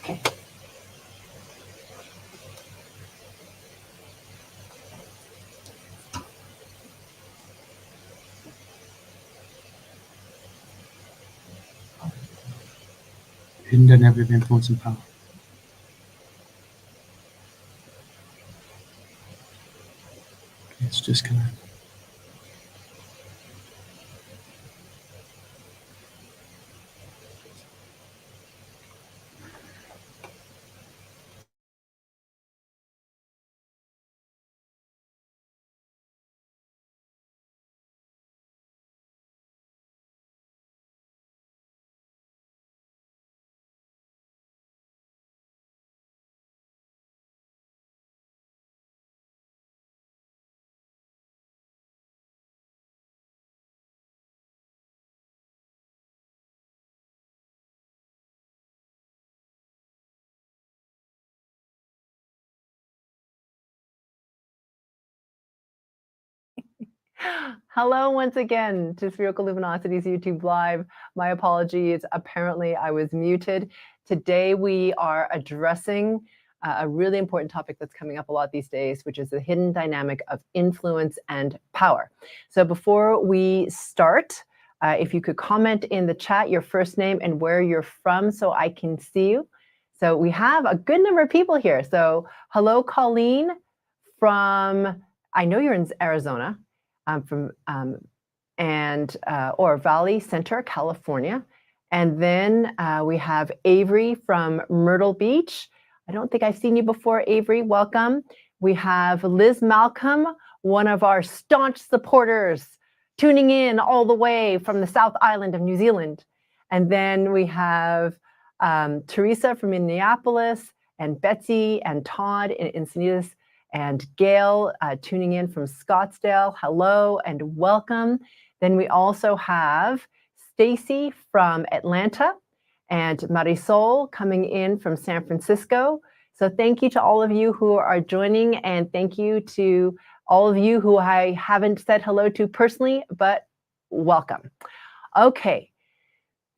Okay. Hidden dynamic of influence and power. Okay, it's just kind of. Hello once again to Spherical Luminosity's YouTube Live. My apologies. Apparently I was muted. Today we are addressing a really important topic that's coming up a lot these days, which is the hidden dynamic of influence and power. So before we start, if you could comment in the chat your first name and where you're from so I can see you. So we have a good number of people here. So hello, Colleen from, I know you're in Arizona. Or Valley Center, California. And then we have Avery from Myrtle Beach. I don't think I've seen you before, Avery. Welcome. We have Liz Malcolm, one of our staunch supporters, tuning in all the way from the South Island of New Zealand. And then we have Teresa from Minneapolis, and Betsy and Todd in Encinitas, and Gail tuning in from Scottsdale. Hello and welcome. Then we also have Stacy from Atlanta and Marisol coming in from San Francisco. So thank you to all of you who are joining, and thank you to all of you who I haven't said hello to personally, but welcome. Okay,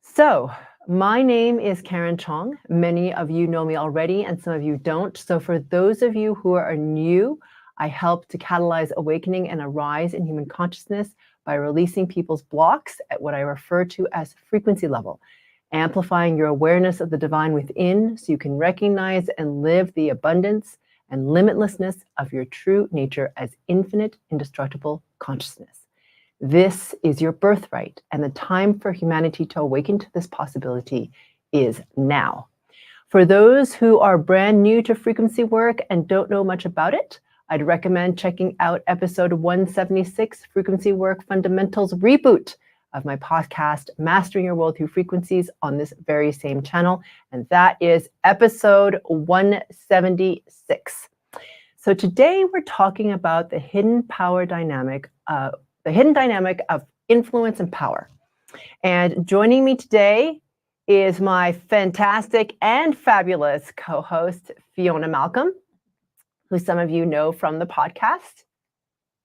so my name is Karen Chong. Many of you know me already, and some of you don't. So for those of you who are new, I help to catalyze awakening and a rise in human consciousness by releasing people's blocks at what I refer to as frequency level, amplifying your awareness of the divine within so you can recognize and live the abundance and limitlessness of your true nature as infinite, indestructible consciousness. This is your birthright, and the time for humanity to awaken to this possibility is now. For those who are brand new to frequency work and don't know much about it, I'd recommend checking out episode 176, Frequency Work Fundamentals Reboot of my podcast, Mastering Your World Through Frequencies, on this very same channel, and that is episode 176. So today we're talking about the hidden power dynamic the hidden dynamic of influence and power. And joining me today is my fantastic and fabulous co-host, Fiona Malcolm, who some of you know from the podcast.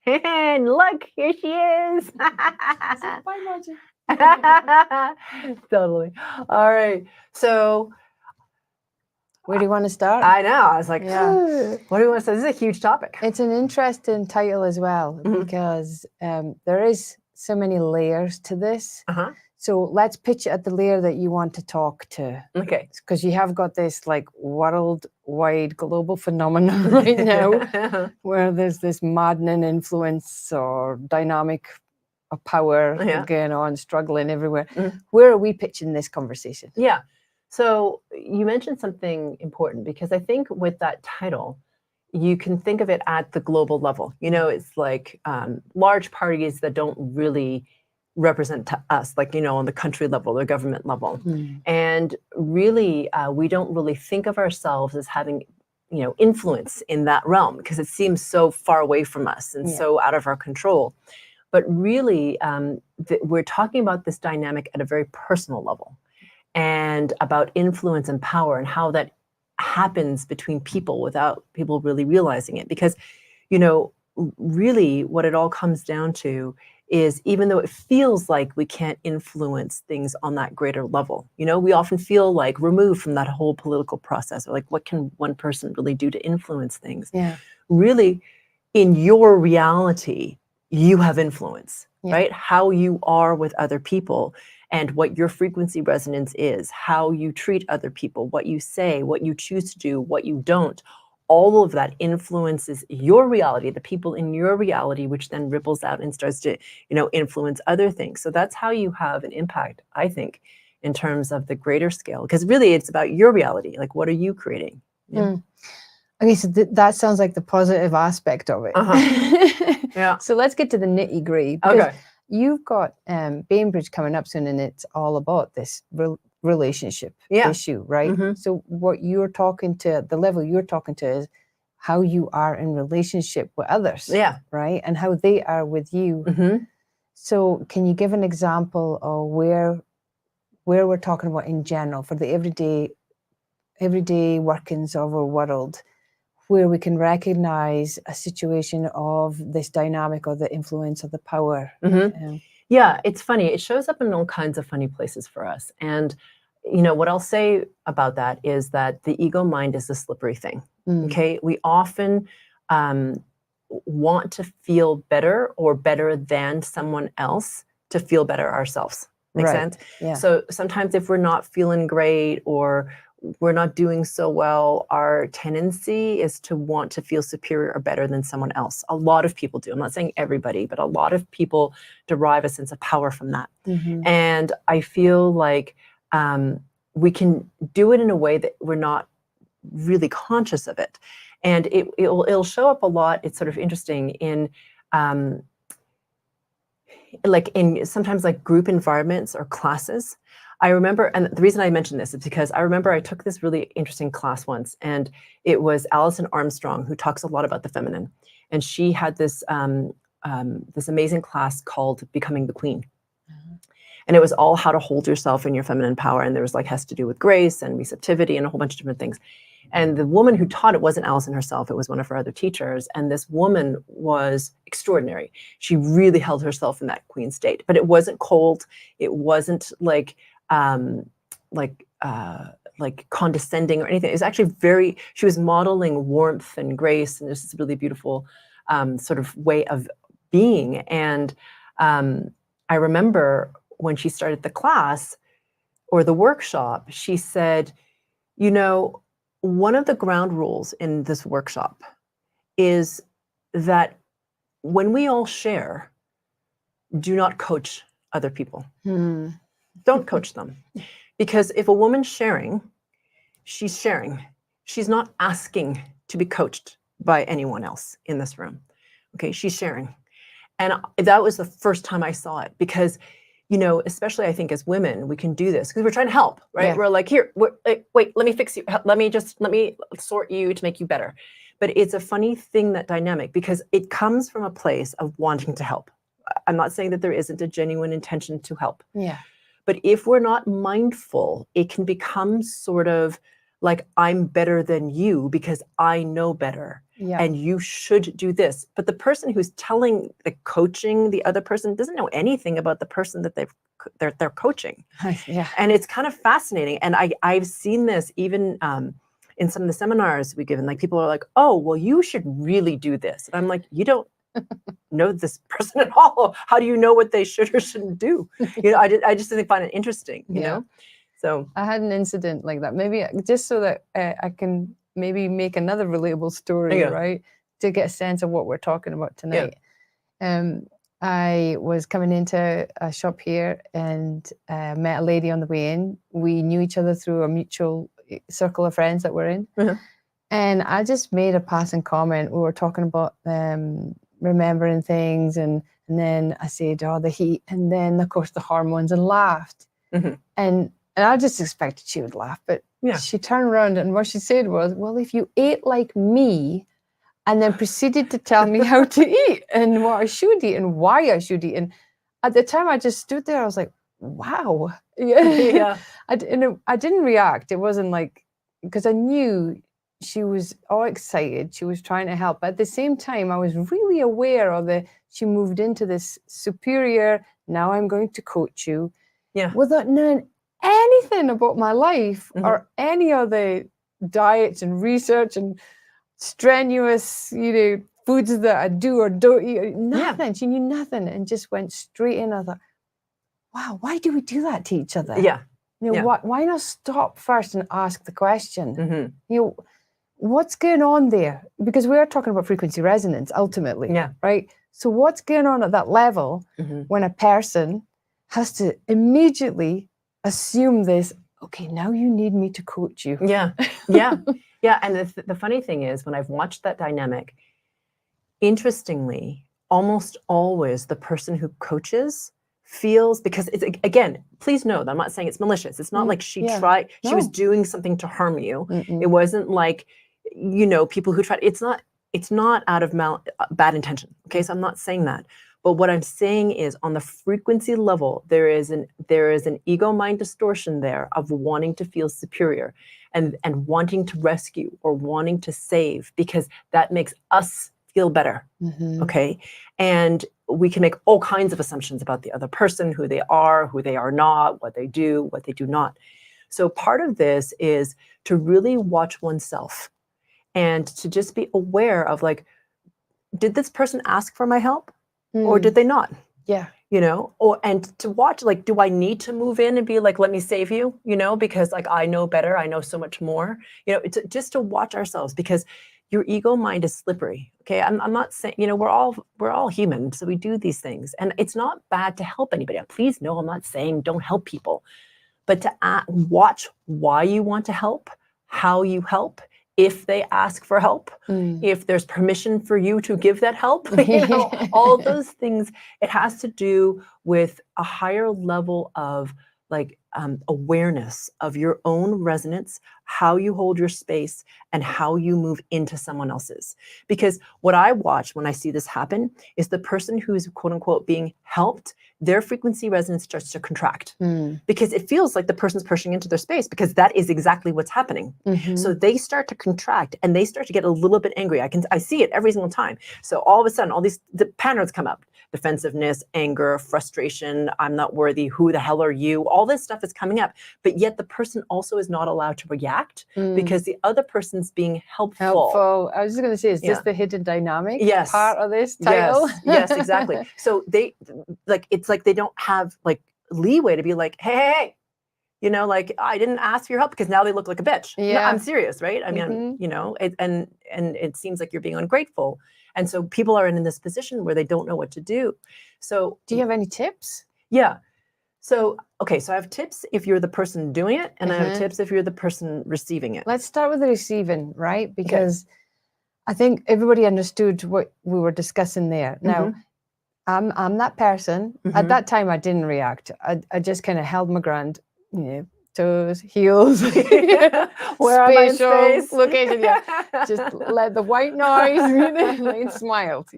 And look, here she is. Bye, Magic. Totally. All right. So where do you want to start? I know. I was like, what do you want to say? This is a huge topic. It's an interesting title as well, because there is so many layers to this. So let's pitch it at the layer that you want to talk to. Okay. Because you have got this like worldwide global phenomenon right now where there's this maddening influence or dynamic of power going on, struggling everywhere. Where are we pitching this conversation? Yeah. So you mentioned something important, because I think with that title, you can think of it at the global level. You know, it's like large parties that don't really represent to us, like, you know, on the country level or government level. And really, we don't really think of ourselves as having, you know, influence in that realm, because it seems so far away from us and so out of our control. But really, we're talking about this dynamic at a very personal level, and about influence and power and how that happens between people without people really realizing it. Because, you know, really what it all comes down to is even though it feels like we can't influence things on that greater level, we often feel like removed from that whole political process, or like, what can one person really do to influence things? Yeah. Really, in your reality, you have influence, Yeah. right? How you are with other people and what your frequency resonance is, how you treat other people, what you say, what you choose to do, what you don't. All of that influences your reality, the people in your reality, which then ripples out and starts to, influence other things. So that's how you have an impact, I think, in terms of the greater scale. Because really, it's about your reality. Like, what are you creating? Yeah. Okay, so that sounds like the positive aspect of it. Yeah. So let's get to the nitty gritty. Because Okay. you've got Bainbridge coming up soon, and it's all about this relationship issue, right? Mm-hmm. So what you're talking to, the level you're talking to, is how you are in relationship with others, right? And how they are with you. Mm-hmm. So can you give an example of where we're talking about in general for the everyday workings of our world, where we can recognize a situation of this dynamic or the influence of the power? Mm-hmm. Yeah, it's funny. It shows up in all kinds of funny places for us. And, what I'll say about that is that the ego mind is a slippery thing. Okay. We often want to feel better or better than someone else to feel better ourselves. Make sense? Yeah. So sometimes if we're not feeling great or we're not doing so well, our tendency is to want to feel superior or better than someone else. A lot of people do. I'm not saying everybody, but a lot of people derive a sense of power from that. Mm-hmm. And I feel like we can do it in a way that we're not really conscious of it. And it'll show up a lot. It's sort of interesting in sometimes like group environments or classes. I remember, and the reason I mention this is because I remember I took this really interesting class once, and it was Alison Armstrong, who talks a lot about the feminine. And she had this this amazing class called Becoming the Queen. And it was all how to hold yourself in your feminine power. And there was has to do with grace and receptivity and a whole bunch of different things. And the woman who taught it wasn't Alison herself. It was one of her other teachers. And this woman was extraordinary. She really held herself in that queen state. But it wasn't cold. It wasn't like condescending or anything. It was actually she was modeling warmth and grace. And there's this really beautiful sort of way of being. And I remember when she started the class or the workshop, she said, one of the ground rules in this workshop is that when we all share, do not coach other people. Don't coach them. Because if a woman's sharing, she's sharing. She's not asking to be coached by anyone else in this room. Okay, she's sharing. And that was the first time I saw it, because especially I think as women, we can do this because we're trying to help, right? Yeah. We're like, here, wait, let me fix you. Let me sort you to make you better. But it's a funny thing, that dynamic, because it comes from a place of wanting to help. I'm not saying that there isn't a genuine intention to help. Yeah. But if we're not mindful, it can become sort of like, I'm better than you because I know better. Yeah. And you should do this. But the person who's coaching the other person doesn't know anything about the person that they're coaching. Yeah. And it's kind of fascinating. And I've seen this even in some of the seminars we've given. Like, people are like, oh, well, you should really do this. And I'm like, you don't know this person at all. How do you know what they should or shouldn't do? I just find it interesting, you know? So I had an incident like that. Maybe just so that I can maybe make another relatable story, right? To get a sense of what we're talking about tonight. I was coming into a shop here and met a lady on the way in. We knew each other through a mutual circle of friends that we're in. And I just made a passing comment. We were talking about remembering things, and then I said, oh, the heat, and then of course the hormones, and laughed. And I just expected she would laugh, but she turned around and what she said was, well, if you ate like me, and then proceeded to tell me how to eat and what I should eat and why I should eat. And at the time I just stood there, I was like, wow. I didn't react. It wasn't like, because I knew she was all excited. She was trying to help. But at the same time, I was really aware of she moved into this superior, now I'm going to coach you. Yeah. Without knowing anything about my life or any of the diets and research and strenuous, foods that I do or don't eat. Nothing. Yeah. She knew nothing and just went straight in. I thought, wow, why do we do that to each other? Yeah. Why not stop first and ask the question? What's going on there? Because we are talking about frequency resonance ultimately, right? So what's going on at that level when a person has to immediately assume this, okay, now you need me to coach you. Yeah. And the funny thing is, when I've watched that dynamic, interestingly, almost always the person who coaches feels, because it's, again, please know that I'm not saying it's malicious. It's not like she tried, she was doing something to harm you. It wasn't like, people who tried, it's not out of bad intention. Okay. So I'm not saying that. But what I'm saying is, on the frequency level, there is an ego mind distortion there of wanting to feel superior and wanting to rescue or wanting to save, because that makes us feel better. Okay. And we can make all kinds of assumptions about the other person, who they are not, what they do not. So part of this is to really watch oneself and to just be aware of, like, did this person ask for my help? Or did they not? Yeah. And to watch, like, do I need to move in and be like, let me save you, because, like, I know better, I know so much more, it's just to watch ourselves, because your ego mind is slippery. Okay. I'm not saying, we're all human. So we do these things, and it's not bad to help anybody. Please know, I'm not saying don't help people, but to watch why you want to help, how you help, if they ask for help, if there's permission for you to give that help, all those things. It has to do with a higher level of, like, awareness of your own resonance, how you hold your space, and how you move into someone else's. Because what I watch when I see this happen is the person who's quote unquote being helped, their frequency resonance starts to contract because it feels like the person's pushing into their space, because that is exactly what's happening. So they start to contract and they start to get a little bit angry. I see it every single time. So all of a sudden, all these patterns come up: defensiveness, anger, frustration, I'm not worthy, who the hell are you? All this stuff is coming up, but yet the person also is not allowed to react because the other person's being helpful. I was just going to say, is this the hidden dynamic Yes. part of this title? Yes, exactly. So they, like, it's like they don't have, like, leeway to be like, hey, like, I didn't ask for your help, because now they look like a bitch. No, I'm serious, right? I mean, and it seems like you're being ungrateful. And so people are in this position where they don't know what to do. So do you have any tips? Yeah. So, okay, so I have tips if you're the person doing it, and I have tips if you're the person receiving it. Let's start with the receiving, right? Because I think everybody understood what we were discussing there. Now, I'm that person. At that time, I didn't react. I just kind of held my ground, toes, heels, where am I in space? Location, just let the white noise, and smiled,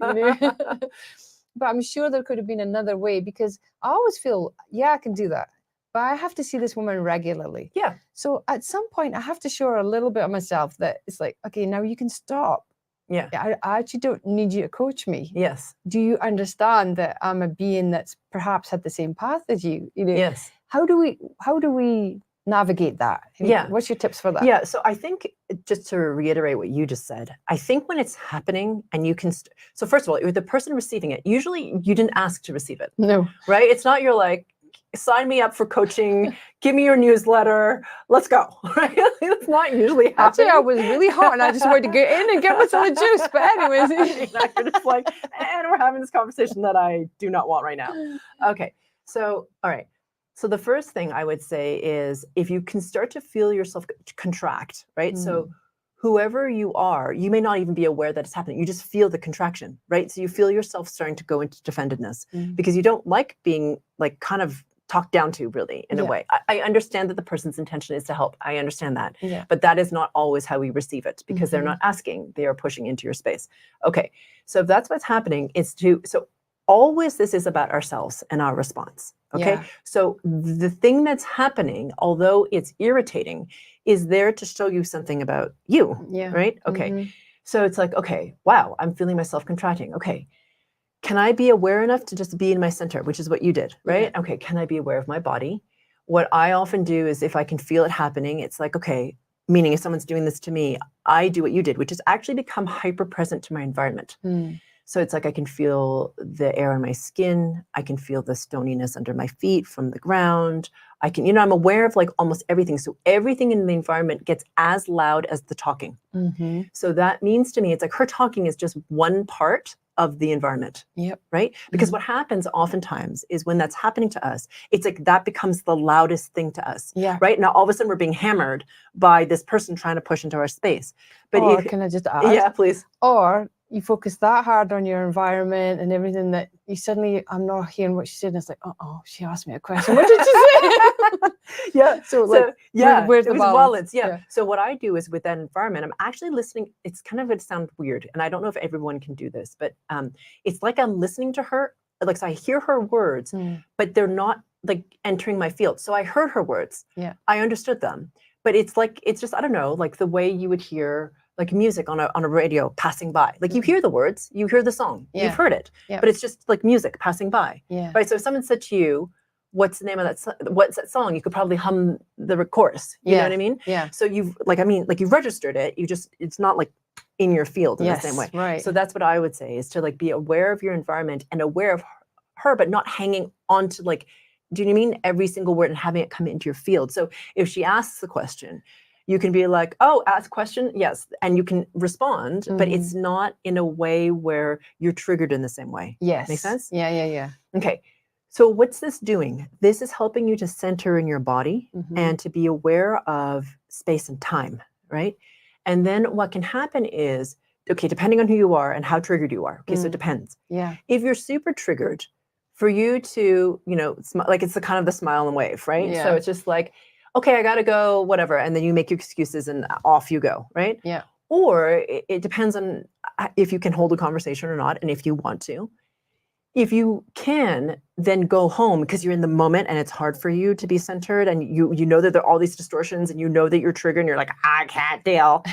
But I'm sure there could have been another way, because I always feel, I can do that, but I have to see this woman regularly. Yeah. So at some point, I have to show her a little bit of myself, that it's like, okay, now you can stop. Yeah. I actually don't need you to coach me. Yes. Do you understand that I'm a being that's perhaps had the same path as you? Yes. How do we navigate that? Yeah. What's your tips for that? Yeah. So I think, just to reiterate what you just said, I think when it's happening and you can, so first of all, with the person receiving it, usually you didn't ask to receive it. No. Right? It's not, you're like, sign me up for coaching, give me your newsletter, let's go. Right? It's not usually happening. Actually, I was really hot and I just wanted to get in and get myself a juice. But anyways. You're just like, and we're having this conversation that I do not want right now. Okay. So, all right. So the first thing I would say is, if you can start to feel yourself contract, right? So whoever you are, you may not even be aware that it's happening. You just feel the contraction, right? So you feel yourself starting to go into defendedness because you don't like being, like, kind of talked down to, really, in a way. I understand that the person's intention is to help. I understand that. But that is not always how we receive it, because they're not asking, they are pushing into your space. Okay. So if that's what's happening, so always this is about ourselves and our response. Okay. Yeah. So the thing that's happening, although it's irritating, is there to show you something about you. Yeah. Right. Okay. Mhm. So it's like, okay, wow, I'm feeling myself contracting. Okay. Can I be aware enough to just be in my center, which is what you did, right? Yeah. Okay. Can I be aware of my body? What I often do is if I can feel it happening, it's like, okay, meaning if someone's doing this to me, I do what you did, which is actually become hyper present to my environment. Mm. So it's like I can feel the air on my skin. I can feel the stoniness under my feet from the ground. I can, I'm aware of like almost everything. So everything in the environment gets as loud as the talking. Mm-hmm. So that means to me, it's like her talking is just one part of the environment. Yep. Right? Because what happens oftentimes is when that's happening to us, it's like that becomes the loudest thing to us. Yeah. Right? Now all of a sudden we're being hammered by this person trying to push into our space. But Or can I just add? yeah, please. Or you focus that hard on your environment and everything that you suddenly, I'm not hearing what she said. And it's like, oh, she asked me a question. What did she say? Yeah. So like, yeah, where's the it was balance? balance. Yeah. Yeah. So what I do is with that environment, I'm actually listening. It's kind of going to sound weird, and I don't know if everyone can do this, but it's like I'm listening to her. Like, so I hear her words, but they're not like entering my field. So I heard her words. Yeah. I understood them, but it's like it's just I don't know, like the way you would hear like music on a radio passing by. Like you hear the words, you hear the song, Yeah. you've heard it, Yeah. but it's just like music passing by. Yeah. Right. So if someone said to you, what's the name of what's that song? You could probably hum the chorus. You know what I mean? Yeah. So you've you've registered it. It's not like in your field in the same way. Right. So that's what I would say is to like be aware of your environment and aware of her, but not hanging on to like, do you know what I mean? Every single word and having it come into your field. So if she asks a question, you can be like, oh, ask question, yes. And you can respond, but it's not in a way where you're triggered in the same way. Yes. Make sense? Yeah. Okay. So what's this doing? This is helping you to center in your body and to be aware of space and time, right? And then what can happen is, okay, depending on who you are and how triggered you are. Okay, so it depends. Yeah. If you're super triggered, for you to, like it's the kind of the smile and wave, right? Yeah. So it's just like, okay, I gotta go, whatever. And then you make your excuses and off you go, right? Yeah. Or it depends on if you can hold a conversation or not, and if you want to. If you can, then go home because you're in the moment and it's hard for you to be centered and you know that there are all these distortions and you know that you're triggered and you're like, I can't deal.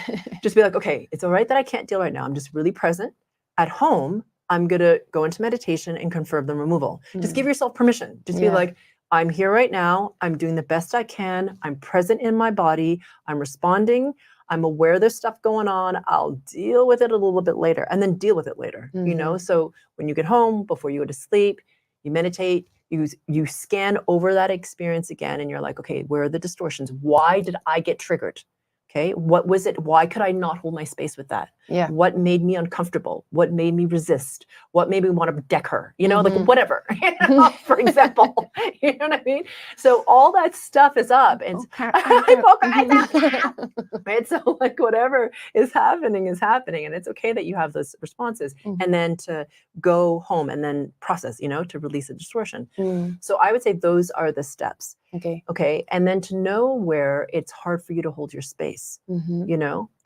Just be like, okay, it's all right that I can't deal right now. I'm just really present. At home, I'm going to go into meditation and confirm the removal. Just give yourself permission. Just be like, I'm here right now. I'm doing the best I can. I'm present in my body. I'm responding. I'm aware there's stuff going on. I'll deal with it a little bit later and then deal with it later, So when you get home, before you go to sleep, you meditate, you scan over that experience again and you're like, okay, where are the distortions? Why did I get triggered? Okay, what was it? Why could I not hold my space with that? Yeah. What made me uncomfortable? What made me resist? What made me want to deck her? Like whatever, for example. You know what I mean? So all that stuff is up. And right? So like whatever is happening. And it's okay that you have those responses. And then to go home and then process, to release a distortion. So I would say those are the steps. Okay. And then to know where it's hard for you to hold your space,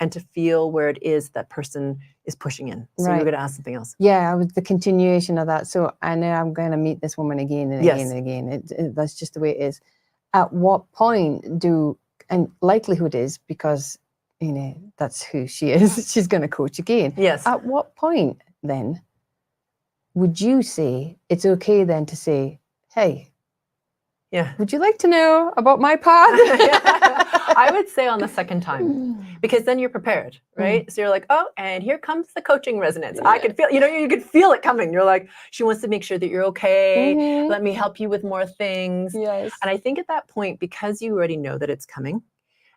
and to feel where it is that person is pushing in. So you're going to ask something else. Yeah, I was the continuation of that. So I know I'm going to meet this woman again and again and again. That's just the way it is. At what point and likelihood is because, that's who she is. She's going to coach again. Yes. At what point then would you say it's okay then to say, hey, would you like to know about my path? I would say on the second time, because then you're prepared, right? So you're like, oh, and here comes the coaching resonance. I could feel, you could feel it coming. You're like, she wants to make sure that you're okay. Let me help you with more things. Yes. And I think at that point, because you already know that it's coming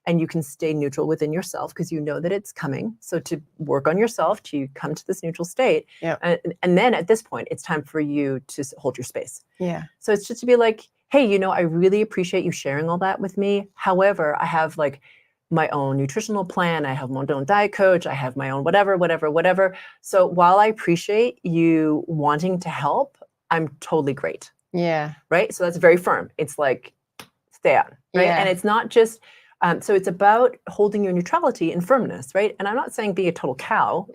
and you can stay neutral within yourself because you know that it's coming. So to work on yourself, to come to this neutral state. And then at this point, it's time for you to hold your space. Yeah. So it's just to be like, hey, I really appreciate you sharing all that with me. However, I have like my own nutritional plan. I have my own diet coach. I have my own whatever. So while I appreciate you wanting to help, I'm totally great. Yeah. Right. So that's very firm. It's like, stay out. Right. Yeah. And it's not just, So it's about holding your neutrality and firmness, right? And I'm not saying be a total cow,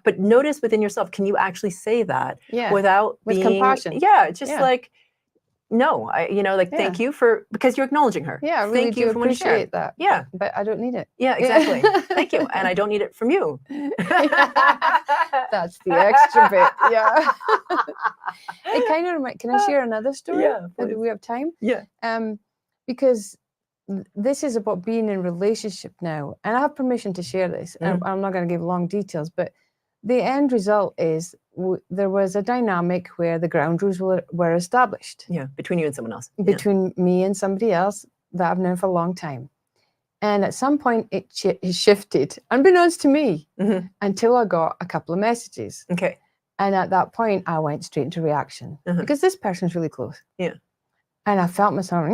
but notice within yourself, can you actually say that Yeah. without With being compassion. Yeah, just Yeah. like, no, thank you for, because you're acknowledging her. Yeah, I really Thank you do for when you shared. appreciate that. Yeah. But I don't need it. Yeah, exactly. Thank you. And I don't need it from you. That's the extra bit. Yeah. It kind of reminds, can I share another story? Yeah, Do please. we have time? Yeah. Because this is about being in relationship now. And I have permission to share this. Mhm. I'm not going to give long details, but the end result is there was a dynamic where the ground rules were established. Yeah, between you and someone else. Yeah. Between me and somebody else that I've known for a long time. And at some point it shifted, unbeknownst to me, Mhm. until I got a couple of messages. Okay. And at that point, I went straight into reaction because this person's really close. Yeah. And I felt myself,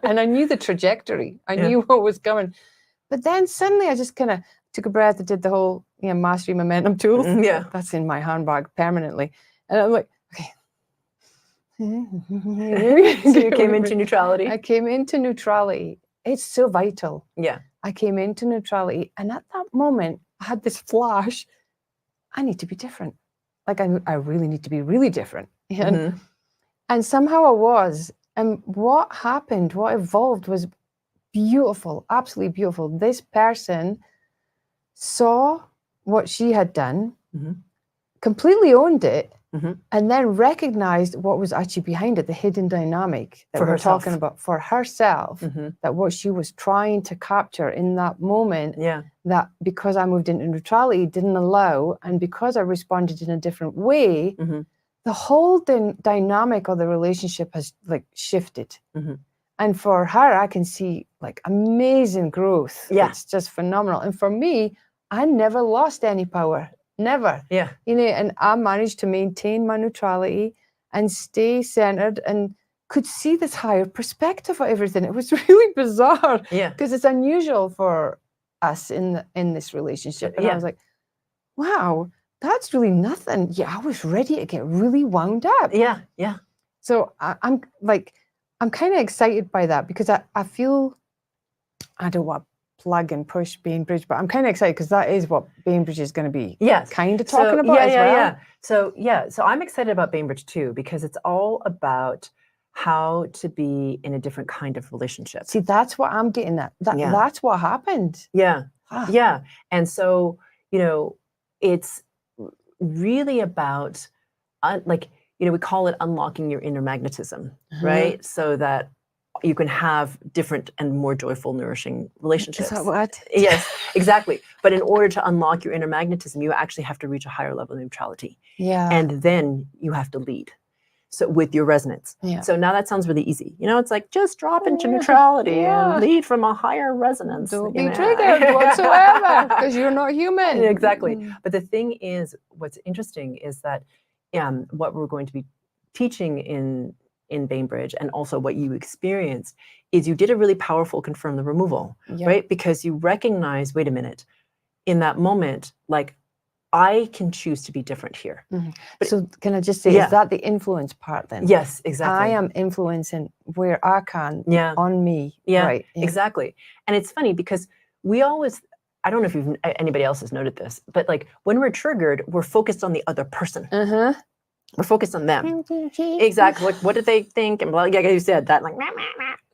and I knew the trajectory. I knew what was coming. But then suddenly I just kind of took a breath and did the whole mastery momentum tool. Yeah. That's in my handbag permanently. And I'm like, okay. So you came into neutrality? I came into neutrality. It's so vital. Yeah. I came into neutrality. And at that moment, I had this flash. I need to be different. Like I really need to be really different. And somehow I was. And what happened, what evolved was beautiful, absolutely beautiful. This person saw what she had done, completely owned it, and then recognized what was actually behind it, the hidden dynamic that we're talking about for herself, that what she was trying to capture in that moment, that because I moved into neutrality didn't allow, and because I responded in a different way, the whole dynamic of the relationship has like shifted. And for her, I can see like amazing growth. Yeah. It's just phenomenal. And for me, I never lost any power. Never. Yeah. And I managed to maintain my neutrality and stay centered and could see this higher perspective of everything. It was really bizarre. Yeah. Because it's unusual for us in this relationship. And I was like, wow, that's really nothing. Yeah, I was ready to get really wound up. Yeah. Yeah. So I'm kind of excited by that because I feel, I don't want to plug and push Bainbridge, but I'm kind of excited because that is what Bainbridge is going to be kind of talking about as well. So I'm excited about Bainbridge too, because it's all about how to be in a different kind of relationship. See, that's what I'm getting at. That's what happened. Yeah. Yeah. And so, it's really about we call it unlocking your inner magnetism, right? So that you can have different and more joyful, nourishing relationships. Is that what? Yes, exactly. But in order to unlock your inner magnetism, you actually have to reach a higher level of neutrality. Yeah. And then you have to lead. So with your resonance. Yeah. So now that sounds really easy. It's like just drop into neutrality and lead from a higher resonance. Don't be triggered whatsoever because you're not human. Exactly. But the thing is, what's interesting is that what we're going to be teaching in Bainbridge, and also what you experienced, is you did a really powerful confirm the removal, right? Because you recognize, wait a minute, in that moment, like, I can choose to be different here. But, so can I just say, is that the influence part then? Yes, exactly. I am influencing where I can on me. Yeah, right. Exactly. And it's funny because we always, I don't know if anybody else has noted this, but like when we're triggered, we're focused on the other person. We're focused on them. Exactly. Like, what did they think? And blah, like you said, that like,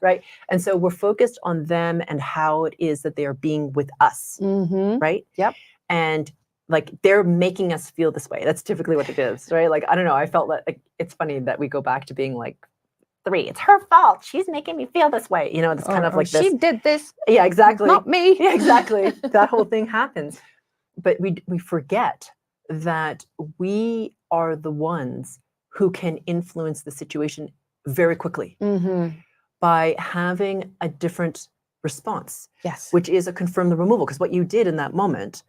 right? And so we're focused on them and how it is that they are being with us, right? Yep. And like they're making us feel this way. That's typically what it is, right? Like, I don't know. I felt like it's funny that we go back to being like 3. It's her fault. She's making me feel this way. It's kind of like this. She did this. Yeah, exactly. Not me. Yeah, exactly. That whole thing happens. But we forget that we are the ones who can influence the situation very quickly by having a different response. Yes. Which is a confirm the removal. Because what you did in that moment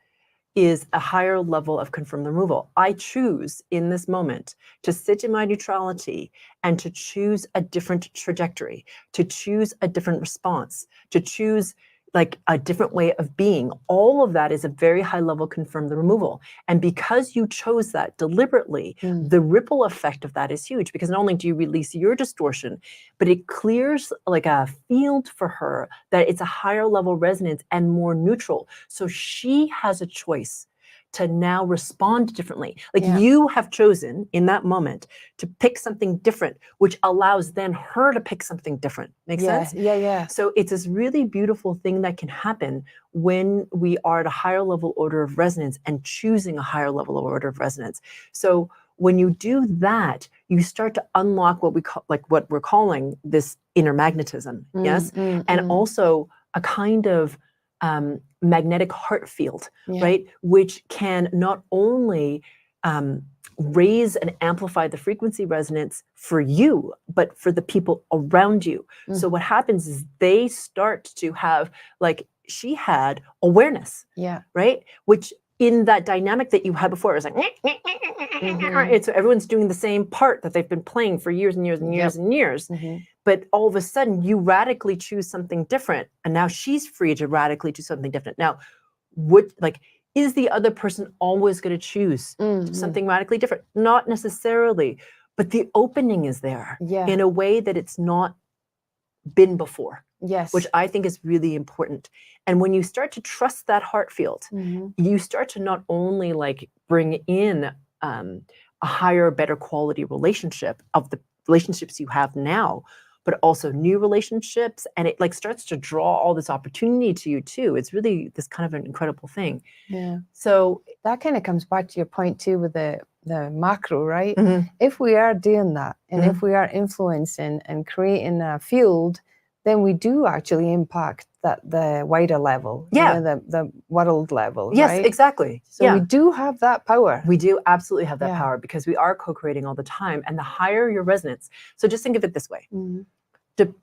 is a higher level of confirm the removal. I choose in this moment to sit in my neutrality and to choose a different trajectory, to choose a different response, to choose like a different way of being. All of that is a very high level confirmed removal. And because you chose that deliberately, the ripple effect of that is huge, because not only do you release your distortion, but it clears like a field for her that it's a higher level resonance and more neutral. So she has a choice to now respond differently. Like you have chosen in that moment to pick something different, which allows then her to pick something different. Make sense? Yeah. So it's this really beautiful thing that can happen when we are at a higher level order of resonance and choosing a higher level order of resonance. So when you do that, you start to unlock what we call, like what we're calling this inner magnetism. And also a kind of magnetic heart field, right? Which can not only raise and amplify the frequency resonance for you, but for the people around you. So what happens is they start to have, like she had, awareness, right? Which in that dynamic that you had before, it was like, it's everyone's doing the same part that they've been playing for years and years and years and years. But all of a sudden you radically choose something different. And now she's free to radically choose something different. Now, is the other person always going to choose something radically different? Not necessarily, but the opening is there in a way that it's not been before. Which I think is really important. And when you start to trust that heart field, you start to not only like bring in a higher, better quality relationship of the relationships you have now, but also new relationships. And it like starts to draw all this opportunity to you too. It's really this kind of an incredible thing. So that kind of comes back to your point too with the macro, right? If we are doing that, and if we are influencing and creating a field, then we do actually impact the wider level, the world level. Yes, right? exactly. So we do have that power. We do absolutely have that power, because we are co-creating all the time. And the higher your resonance, so just think of it this way.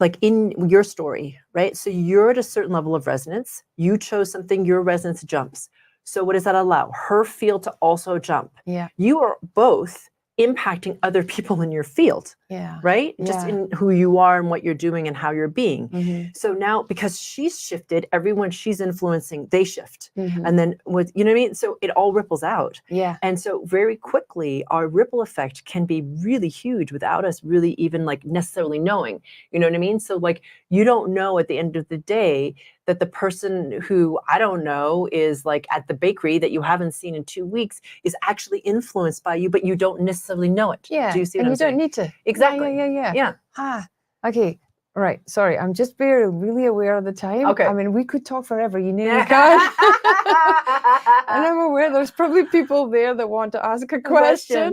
Like in your story, right? So you're at a certain level of resonance. You chose something, your resonance jumps. So what does that allow? Her field to also jump. You are both impacting other people in your field, right? Just in who you are and what you're doing and how you're being. So now, because she's shifted, everyone she's influencing, they shift. And then with, you know what I mean? So it all ripples out. And so very quickly, our ripple effect can be really huge without us really even like necessarily knowing, you know what I mean? So like, you don't know at the end of the day that the person who, I don't know, is like at the bakery that you haven't seen in 2 weeks is actually influenced by you, but you don't necessarily know it. Do you see what I'm saying? Don't need to. Exactly. Yeah. Okay. Right. Sorry. I'm just really aware of the time. Okay. I mean, we could talk forever, you know, guys. And I'm aware there's probably people there that want to ask a question.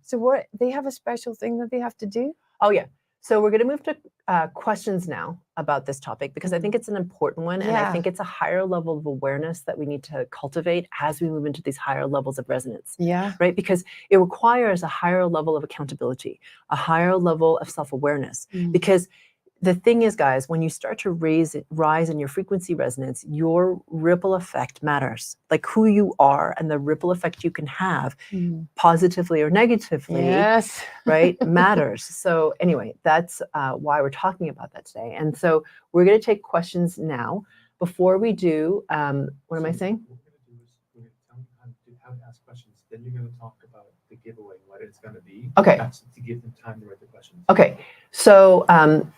So what, they have a special thing that they have to do? Oh, yeah. So we're going to move to questions now about this topic, because I think it's an important one. And I think it's a higher level of awareness that we need to cultivate as we move into these higher levels of resonance. Right? Because it requires a higher level of accountability, a higher level of self-awareness. Because the thing is, guys, when you start to rise in your frequency resonance, your ripple effect matters. Like who you are and the ripple effect you can have positively or negatively, right, matters. So anyway, that's why we're talking about that today. And so we're going to take questions now. Before we do, what am I saying? What we're going to do is we're going to tell you how to ask questions. Then you're going to talk about the giveaway, what it's going to be. Okay. That's to give them time to write the questions. Okay. So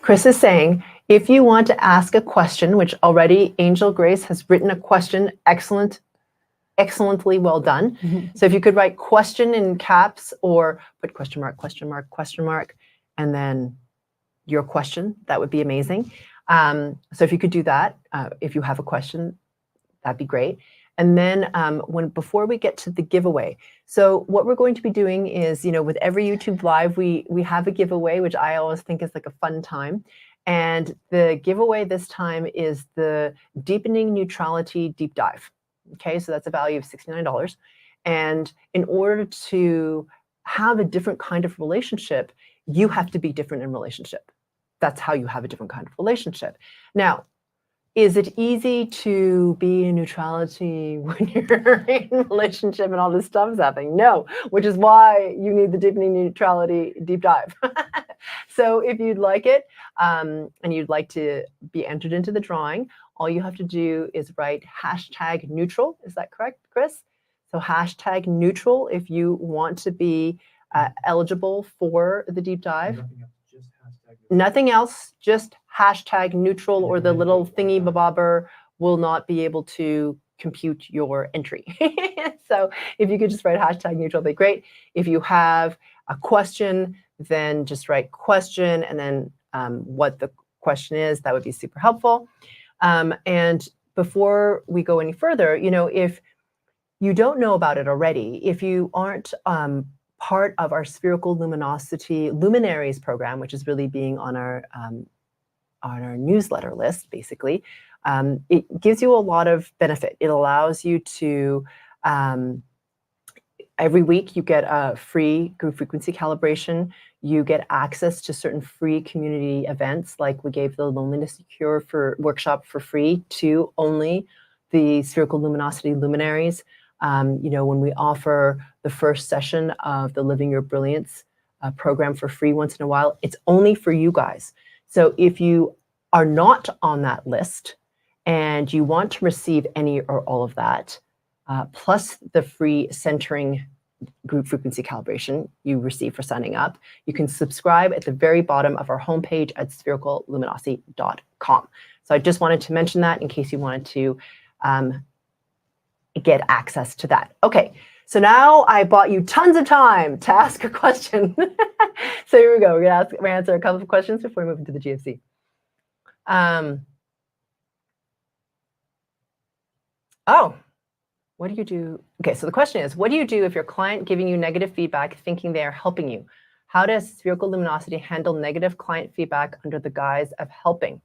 Chris is saying, if you want to ask a question, which already Angel Grace has written a question, excellently well done. So if you could write question in caps or put question mark, and then your question, that would be amazing. So if you could do that, if you have a question, that'd be great. And then before we get to the giveaway, so what we're going to be doing is, you know, with every YouTube live, we have a giveaway, which I always think is like a fun time. And the giveaway this time is the Deepening Neutrality Deep Dive. Okay, so that's a value of $69. And in order to have a different kind of relationship, you have to be different in relationship. That's how you have a different kind of relationship. Now, is it easy to be in neutrality when you're in a relationship and all this stuff is happening? No, which is why you need the deepening neutrality deep dive. So if you'd like it and you'd like to be entered into the drawing, all you have to do is write #neutral. Is that correct, Chris? So #neutral if you want to be eligible for the deep dive. Nothing else, just hashtag neutral. Nothing else, just #neutral, or the little thingy bobber will not be able to compute your entry. So if you could just write #neutral, that'd be great. If you have a question, then just write question and then what the question is. That would be super helpful. And before we go any further, if you don't know about it already, if you aren't part of our Spherical Luminosity Luminaries program, which is really being on our newsletter list, basically, it gives you a lot of benefit. It allows you to, every week you get a free group frequency calibration. You get access to certain free community events, like we gave the Loneliness Cure workshop for free to only the Spherical Luminosity Luminaries. When we offer the first session of the Living Your Brilliance program for free once in a while, it's only for you guys. So if you are not on that list and you want to receive any or all of that, plus the free centering group frequency calibration you receive for signing up, you can subscribe at the very bottom of our homepage at sphericalluminosity.com. So I just wanted to mention that in case you wanted to get access to that. Okay, so now I bought you tons of time to ask a question. So here we go. We're gonna answer a couple of questions before we move into the GFC. What do you do? Okay, so the question is, what do you do if your client giving you negative feedback thinking they are helping you? How does Spherical Luminosity handle negative client feedback under the guise of helping?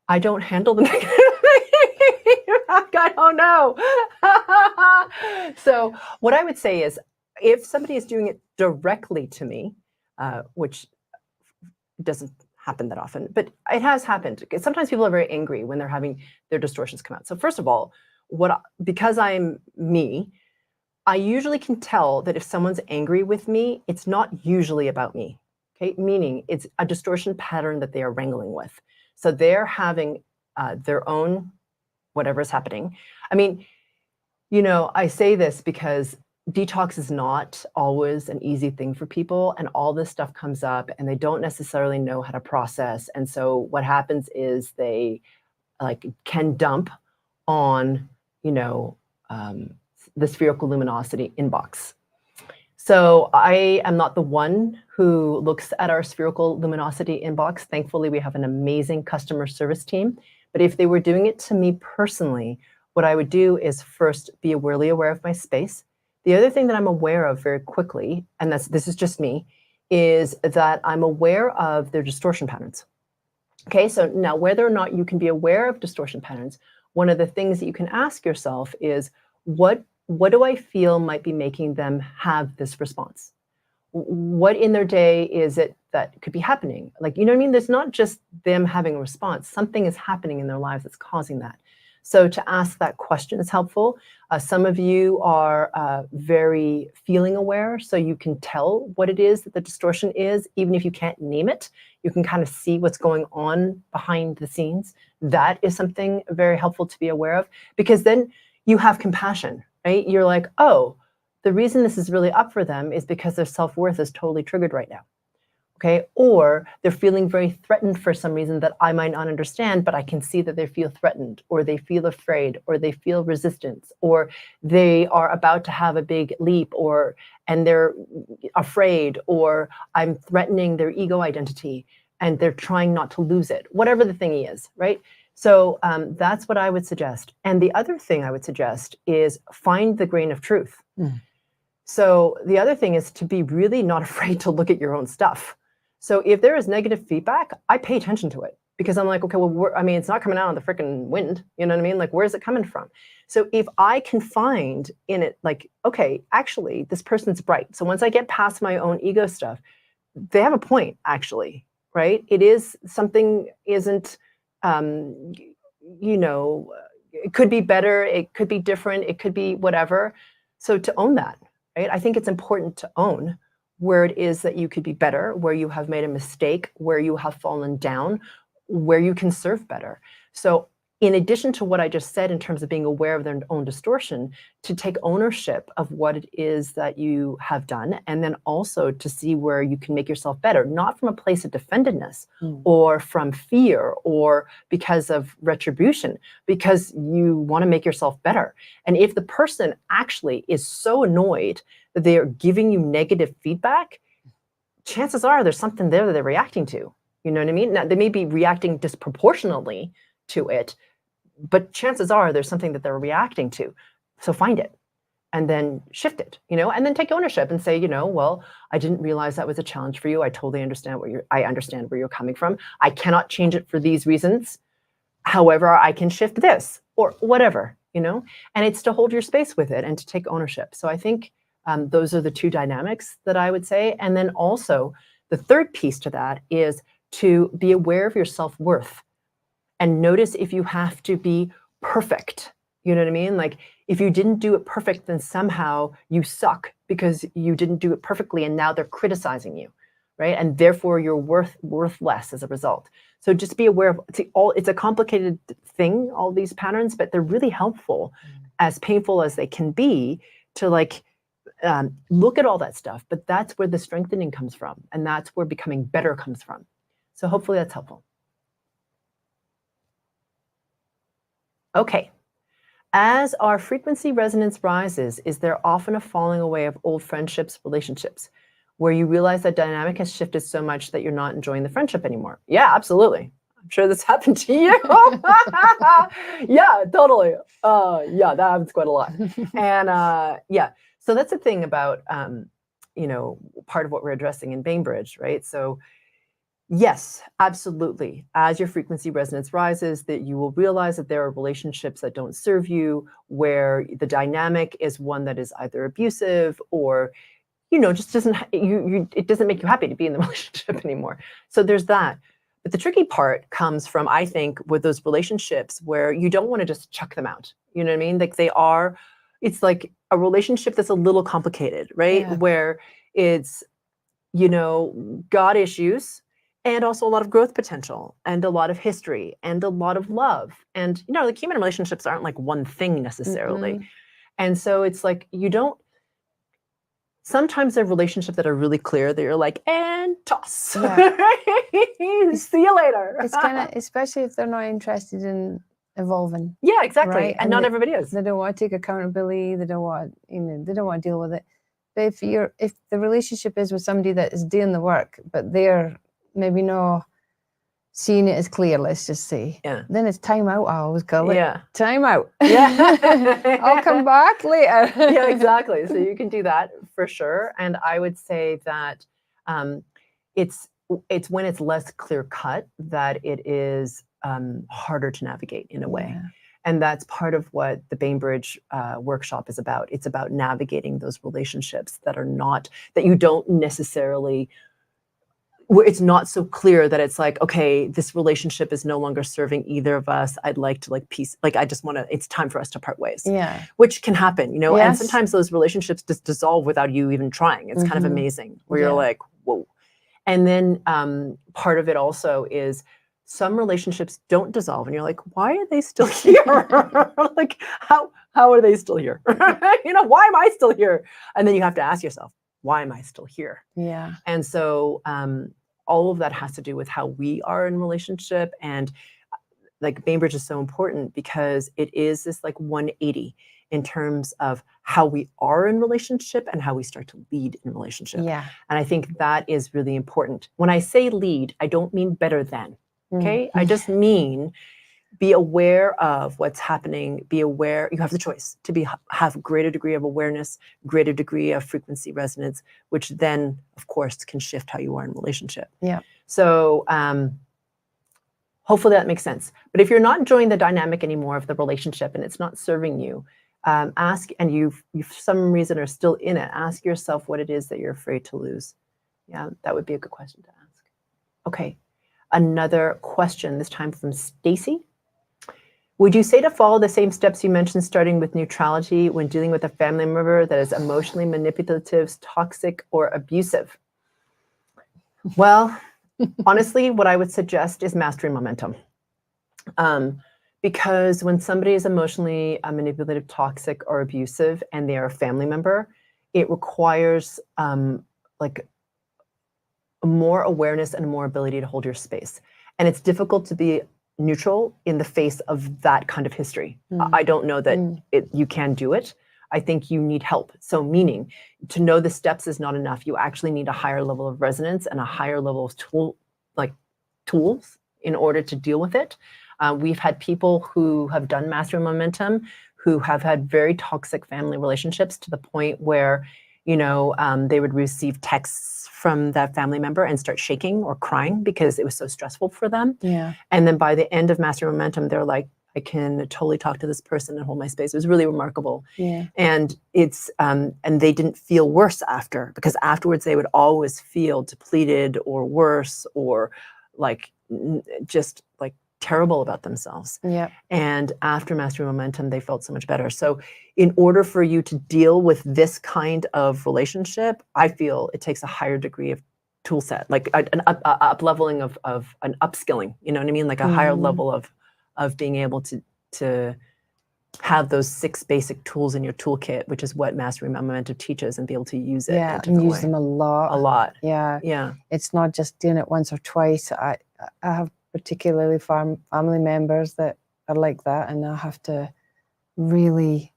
I don't handle the negative feedback. I don't know. So what I would say is, if somebody is doing it directly to me, which doesn't happen that often, but it has happened. Sometimes people are very angry when they're having their distortions come out. So first of all, because I'm me, I usually can tell that if someone's angry with me, it's not usually about me, okay? Meaning it's a distortion pattern that they are wrangling with. So they're having their own whatever is happening. I mean, I say this because detox is not always an easy thing for people, and all this stuff comes up and they don't necessarily know how to process. And so what happens is they can dump on the Spherical Luminosity inbox. So I am not the one who looks at our Spherical Luminosity inbox. Thankfully, we have an amazing customer service team. But if they were doing it to me personally, what I would do is first be really aware of my space. The other thing that I'm aware of very quickly, and this is just me, is that I'm aware of their distortion patterns. Okay, so now whether or not you can be aware of distortion patterns, one of the things that you can ask yourself is, what do I feel might be making them have this response? What in their day is it that could be happening? Like, you know what I mean? There's not just them having a response. Something is happening in their lives that's causing that. So to ask that question is helpful. Some of you are very feeling aware, so you can tell what it is that the distortion is, even if you can't name it. You can kind of see what's going on behind the scenes. That is something very helpful to be aware of, because then you have compassion, right? You're like, oh, the reason this is really up for them is because their self-worth is totally triggered right now. Okay, or they're feeling very threatened for some reason that I might not understand, but I can see that they feel threatened, or they feel afraid, or they feel resistance, or they are about to have a big leap, and they're afraid, or I'm threatening their ego identity and they're trying not to lose it, whatever the thingy is, right? So that's what I would suggest. And the other thing I would suggest is find the grain of truth. So the other thing is to be really not afraid to look at your own stuff. So if there is negative feedback, I pay attention to it, because I'm like, okay, well, it's not coming out on the freaking wind. You know what I mean? Like, where's it coming from? So if I can find in it, like, okay, actually, this person's bright. So once I get past my own ego stuff, they have a point, actually, right? It is something isn't you know, it could be better, it could be different, it could be whatever. So to own that, right? I think it's important to own where it is that you could be better, where you have made a mistake, where you have fallen down, where you can serve better. So in addition to what I just said in terms of being aware of their own distortion, to take ownership of what it is that you have done, and then also to see where you can make yourself better, not from a place of defendedness or from fear or because of retribution, because you want to make yourself better. And if the person actually is so annoyed that they are giving you negative feedback, chances are there's something there that they're reacting to. You know what I mean? Now, they may be reacting disproportionately to it, but chances are there's something that they're reacting to. So find it and then shift it, and then take ownership and say, well, I didn't realize that was a challenge for you. I totally understand I understand where you're coming from. I cannot change it for these reasons. However, I can shift this or whatever, and it's to hold your space with it and to take ownership. So I think those are the two dynamics that I would say. And then also the third piece to that is to be aware of your self-worth. And notice if you have to be perfect. You know what I mean? Like if you didn't do it perfect, then somehow you suck because you didn't do it perfectly and now they're criticizing you, right? And therefore you're worth less as a result. So just be aware of, it's a complicated thing, all these patterns, but they're really helpful, as painful as they can be, to look at all that stuff. But that's where the strengthening comes from. And that's where becoming better comes from. So hopefully that's helpful. Okay. As our frequency resonance rises, is there often a falling away of old friendships, relationships, where you realize that dynamic has shifted so much that you're not enjoying the friendship anymore? Yeah, absolutely. I'm sure this happened to you. Yeah, totally. Yeah, that happens quite a lot. And yeah, so that's the thing about, part of what we're addressing in Bainbridge, right? So yes, absolutely. As your frequency resonance rises, that you will realize that there are relationships that don't serve you, where the dynamic is one that is either abusive or, just doesn't, it doesn't make you happy to be in the relationship anymore. So there's that. But the tricky part comes from, I think, with those relationships where you don't want to just chuck them out. You know what I mean? Like it's like a relationship that's a little complicated, right? Yeah. Where it's, got issues, and also a lot of growth potential and a lot of history and a lot of love. And, like human relationships aren't like one thing necessarily. And so it's like, sometimes there are relationships that are really clear that you're like, and toss. Yeah. See you later. It's kind of, especially if they're not interested in evolving. Yeah, exactly. Right? And not everybody is. They don't want to take accountability. They don't want, they don't want to deal with it. But if the relationship is with somebody that is doing the work, but they're maybe not seeing it as clear, let's just say. Yeah. Then it's time out, I always call it. Yeah. Time out. Yeah. I'll come back later. Yeah, exactly. So you can do that for sure. And I would say that it's when it's less clear cut that it is harder to navigate in a way. Yeah. And that's part of what the Bainbridge workshop is about. It's about navigating those relationships that you don't necessarily, where it's not so clear that it's like, okay, this relationship is no longer serving either of us. I'd like to it's time for us to part ways. Yeah. Which can happen, Yes. and sometimes those relationships just dissolve without you even trying. It's kind of amazing where you're like, whoa. And then part of it also is some relationships don't dissolve and you're like, why are they still here? Like, how are they still here? Why am I still here? And then you have to ask yourself, why am I still here? Yeah. And so all of that has to do with how we are in relationship. And like Bainbridge is so important because it is this like 180 in terms of how we are in relationship and how we start to lead in relationship. Yeah. And I think that is really important. When I say lead, I don't mean better than. Okay. I just mean be aware of what's happening. Be aware. You have the choice to have greater degree of awareness, greater degree of frequency resonance, which then, of course, can shift how you are in relationship. Yeah. So hopefully that makes sense. But if you're not enjoying the dynamic anymore of the relationship and it's not serving you, ask, and you for some reason are still in it, ask yourself what it is that you're afraid to lose. Yeah, that would be a good question to ask. Okay. Another question, this time from Stacy. Would you say to follow the same steps you mentioned, starting with neutrality when dealing with a family member that is emotionally manipulative, toxic, or abusive? Well, honestly, what I would suggest is mastering momentum. Because when somebody is emotionally manipulative, toxic, or abusive, and they are a family member, it requires like more awareness and more ability to hold your space. And it's difficult to be neutral in the face of that kind of history. I don't know that you can do it. I think you need help. So meaning to know the steps is not enough. You actually need a higher level of resonance and a higher level of tools in order to deal with it. We've had people who have done mastering momentum who have had very toxic family relationships to the point where, they would receive texts from that family member and start shaking or crying because it was so stressful for them. Yeah. And then by the end of mastering momentum, they're like, I can totally talk to this person and hold my space. It was really remarkable. Yeah. And it's and they didn't feel worse after, because afterwards they would always feel depleted or worse or just terrible about themselves. Yeah. And after mastering momentum, they felt so much better. So in order for you to deal with this kind of relationship, I feel it takes a higher degree of tool set, like an up leveling of an upskilling, you know what I mean? Like a higher level of being able to have those 6 basic tools in your toolkit, which is what mastering momentum teaches, and be able to use it. Yeah, and use them a lot. A lot. Yeah. Yeah. It's not just doing it once or twice. I have particularly family members that are like that, and I have to really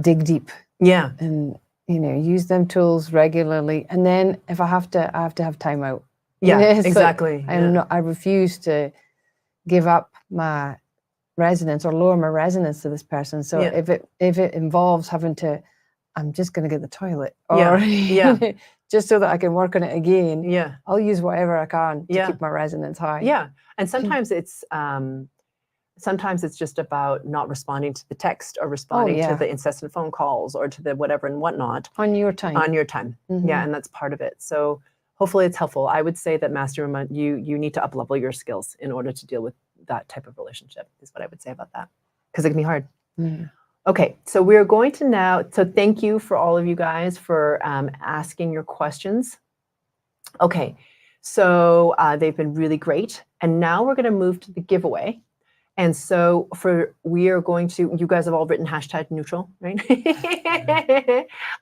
dig deep. Yeah. And use them tools regularly. And then if I have to have time out. Yeah, exactly. Yeah. I refuse to give up my resonance or lower my resonance to this person. So if it involves having to, I'm just going to get the toilet, or just so that I can work on it again. Yeah. I'll use whatever I can to keep my resonance high. Yeah. And sometimes it's just about not responding to the text or responding to the incessant phone calls or to the whatever and whatnot. On your time. On your time. Yeah. And that's part of it. So hopefully it's helpful. I would say that you need to up level your skills in order to deal with that type of relationship, is what I would say about that. Because it can be hard. Okay, so we're going to now, so thank you for all of you guys for asking your questions. Okay, so they've been really great. And now we're going to move to the giveaway. And so we are going to, you guys have all written #neutral, right?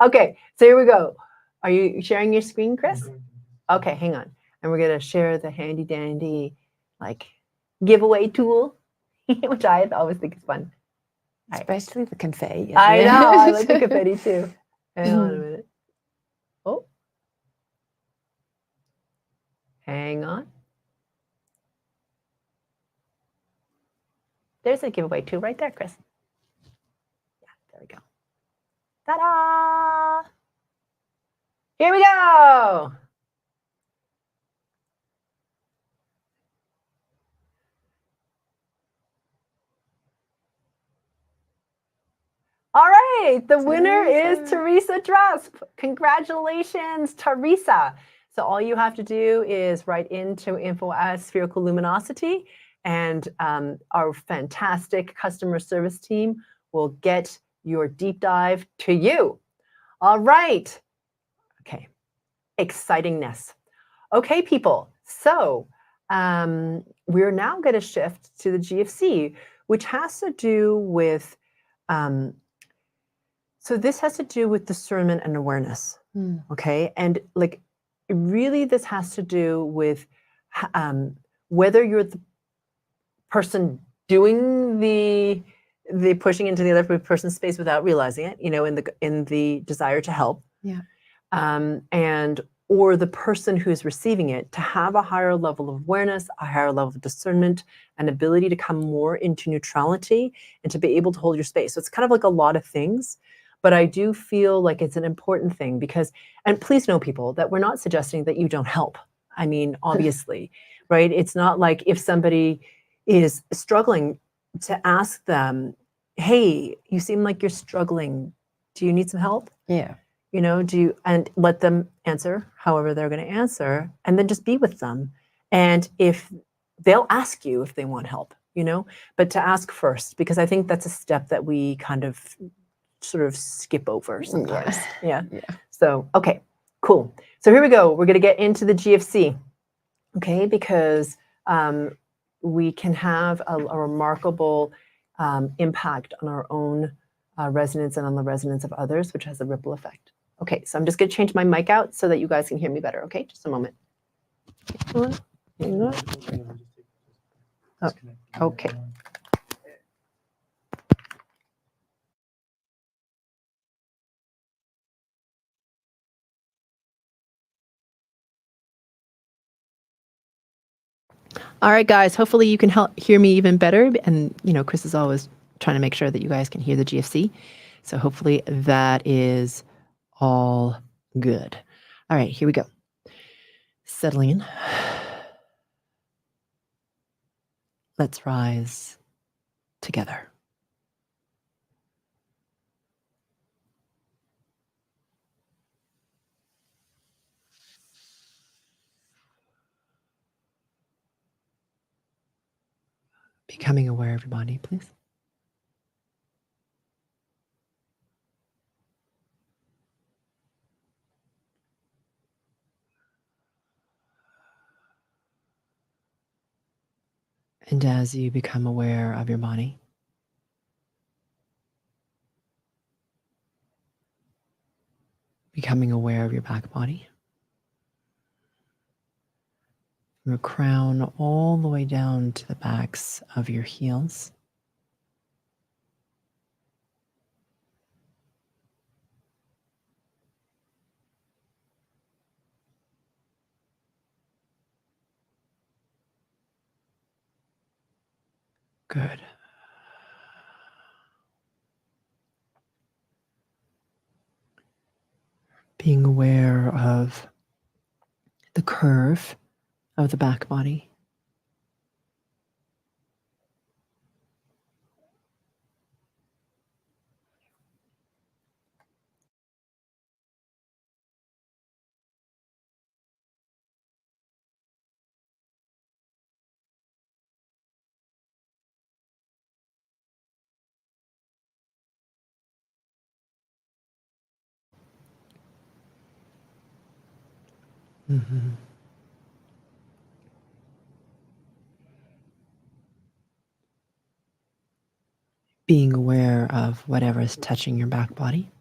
Okay, so here we go. Are you sharing your screen, Chris? Okay, hang on. And we're going to share the handy dandy giveaway tool, which I always think is fun. Especially the confetti. I know, I like the confetti too. Hang on a minute. Oh. Hang on. There's a giveaway too right there, Chris. Yeah, there we go. Ta-da! Here we go! All right, the winner is Teresa Drusp. Congratulations, Teresa. So all you have to do is write into info@sphericalluminosity, and our fantastic customer service team will get your deep dive to you. All right. Okay, excitingness. Okay, people. So we're now going to shift to the GFC, which has to do with so this has to do with discernment and awareness, okay? And really this has to do with whether you're the person doing the pushing into the other person's space without realizing it, in the desire to help, and or the person who's receiving it, to have a higher level of awareness, a higher level of discernment, and ability to come more into neutrality and to be able to hold your space. So it's kind of like a lot of things. But I do feel like it's an important thing because, and please know, people, that we're not suggesting that you don't help. I mean, obviously, right? It's not like if somebody is struggling, to ask them, hey, you seem like you're struggling. Do you need some help? Yeah. And let them answer however they're going to answer, and then just be with them. And if they'll ask you if they want help, but to ask first, because I think that's a step that we kind of sort of skip over sometimes. Yeah. So, okay, cool. So here we go. We're going to get into the GFC, okay, because we can have a remarkable impact on our own resonance and on the resonance of others, which has a ripple effect. Okay, so I'm just going to change my mic out so that you guys can hear me better. Okay, just a moment. Oh, okay. All right, guys, hopefully you can hear me even better. And, Chris is always trying to make sure that you guys can hear the GFC. So hopefully that is all good. All right, here we go. Settling in. Let's rise together. Becoming aware of your body, please. And as you become aware of your body, becoming aware of your back body, from your crown all the way down to the backs of your heels. Good. Being aware of the curve of the back body. Mm-hmm. Being aware of whatever is touching your back body.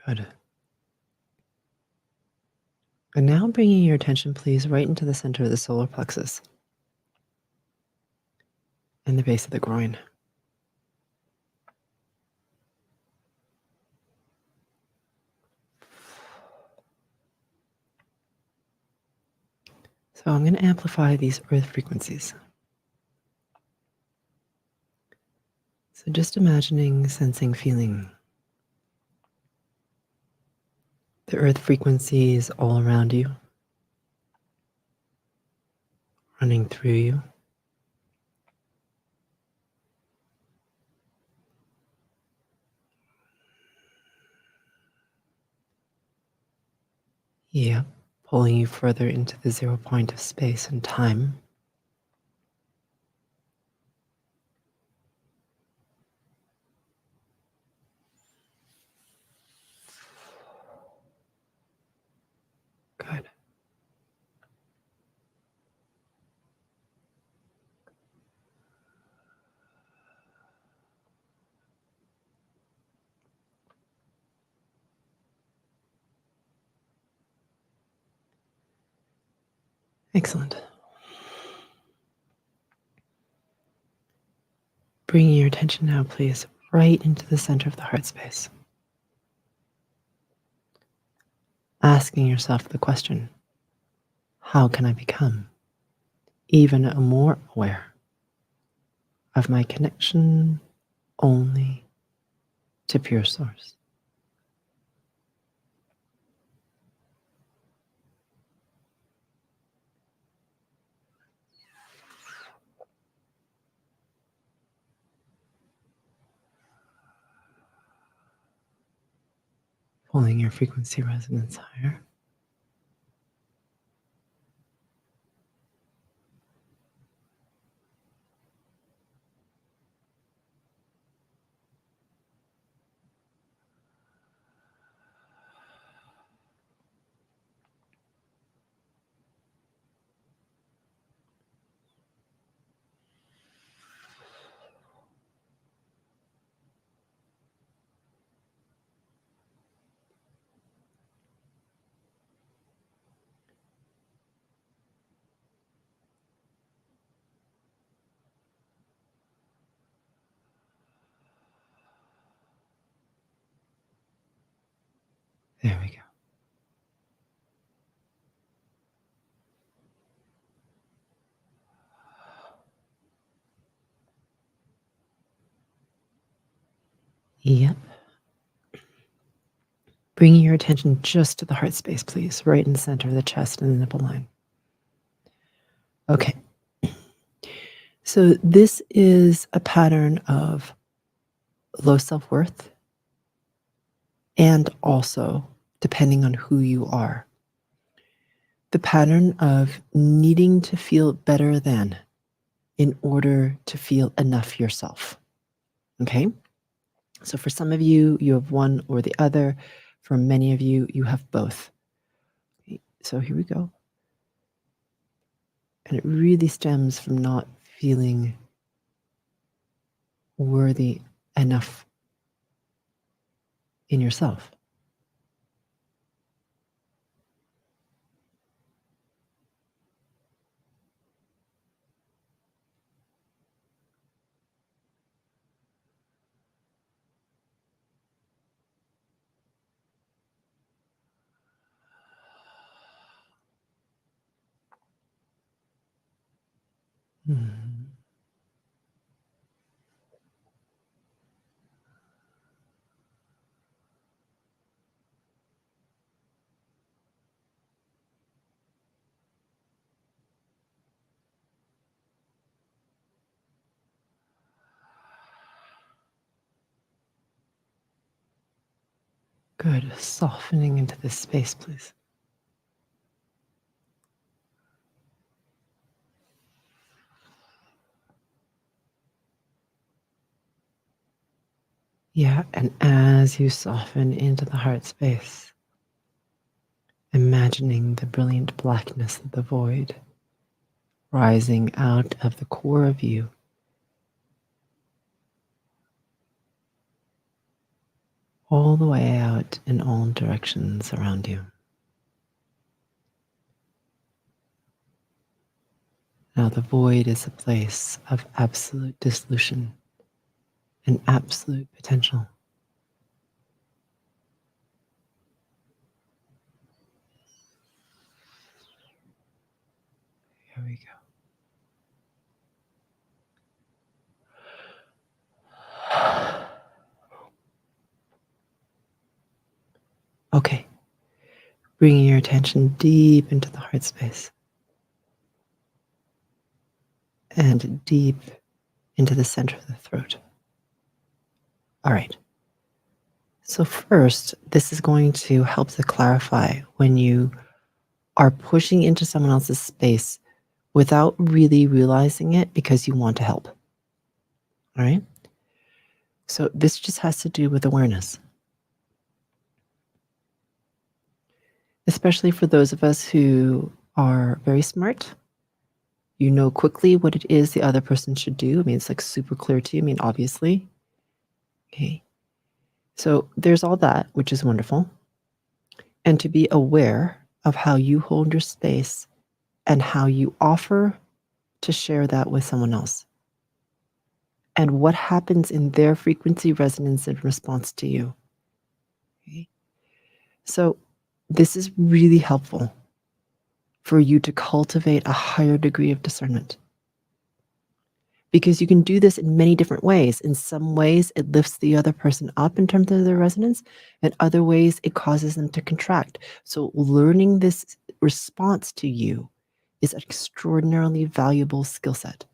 Good. And now bringing your attention, please, right into the center of the solar plexus and the base of the groin. So I'm going to amplify these earth frequencies. So just imagining, sensing, feeling the earth frequencies all around you, running through you. Yeah, pulling you further into the 0 point of space and time. Good. Excellent. Bringing your attention now, please, right into the center of the heart space. Asking yourself the question, how can I become even more aware of my connection only to pure source? Pulling your frequency resonance higher. There we go. Yep. Bringing your attention just to the heart space, please, right in the center of the chest and the nipple line. Okay. So this is a pattern of low self-worth and also, depending on who you are, the pattern of needing to feel better than in order to feel enough yourself. Okay? So for some of you, you have one or the other. For many of you, you have both. Okay, so here we go. And it really stems from not feeling worthy enough in yourself. Mhm. Good. Softening into this space, please. Yeah, and as you soften into the heart space, imagining the brilliant blackness of the void rising out of the core of you, all the way out in all directions around you. Now the void is a place of absolute dissolution and absolute potential. Here we go. Okay. Bringing your attention deep into the heart space and deep into the center of the throat. All right. So first, this is going to help to clarify when you are pushing into someone else's space without really realizing it because you want to help. All right? So this just has to do with awareness. Especially for those of us who are very smart. You know quickly what it is the other person should do. I mean, it's like super clear to you. I mean, obviously. Okay. So there's all that, which is wonderful. And to be aware of how you hold your space and how you offer to share that with someone else. And what happens in their frequency resonance in response to you. Okay. So this is really helpful for you to cultivate a higher degree of discernment. Because you can do this in many different ways. In some ways, it lifts the other person up in terms of their resonance. In other ways, it causes them to contract. So learning this response to you is an extraordinarily valuable skill set.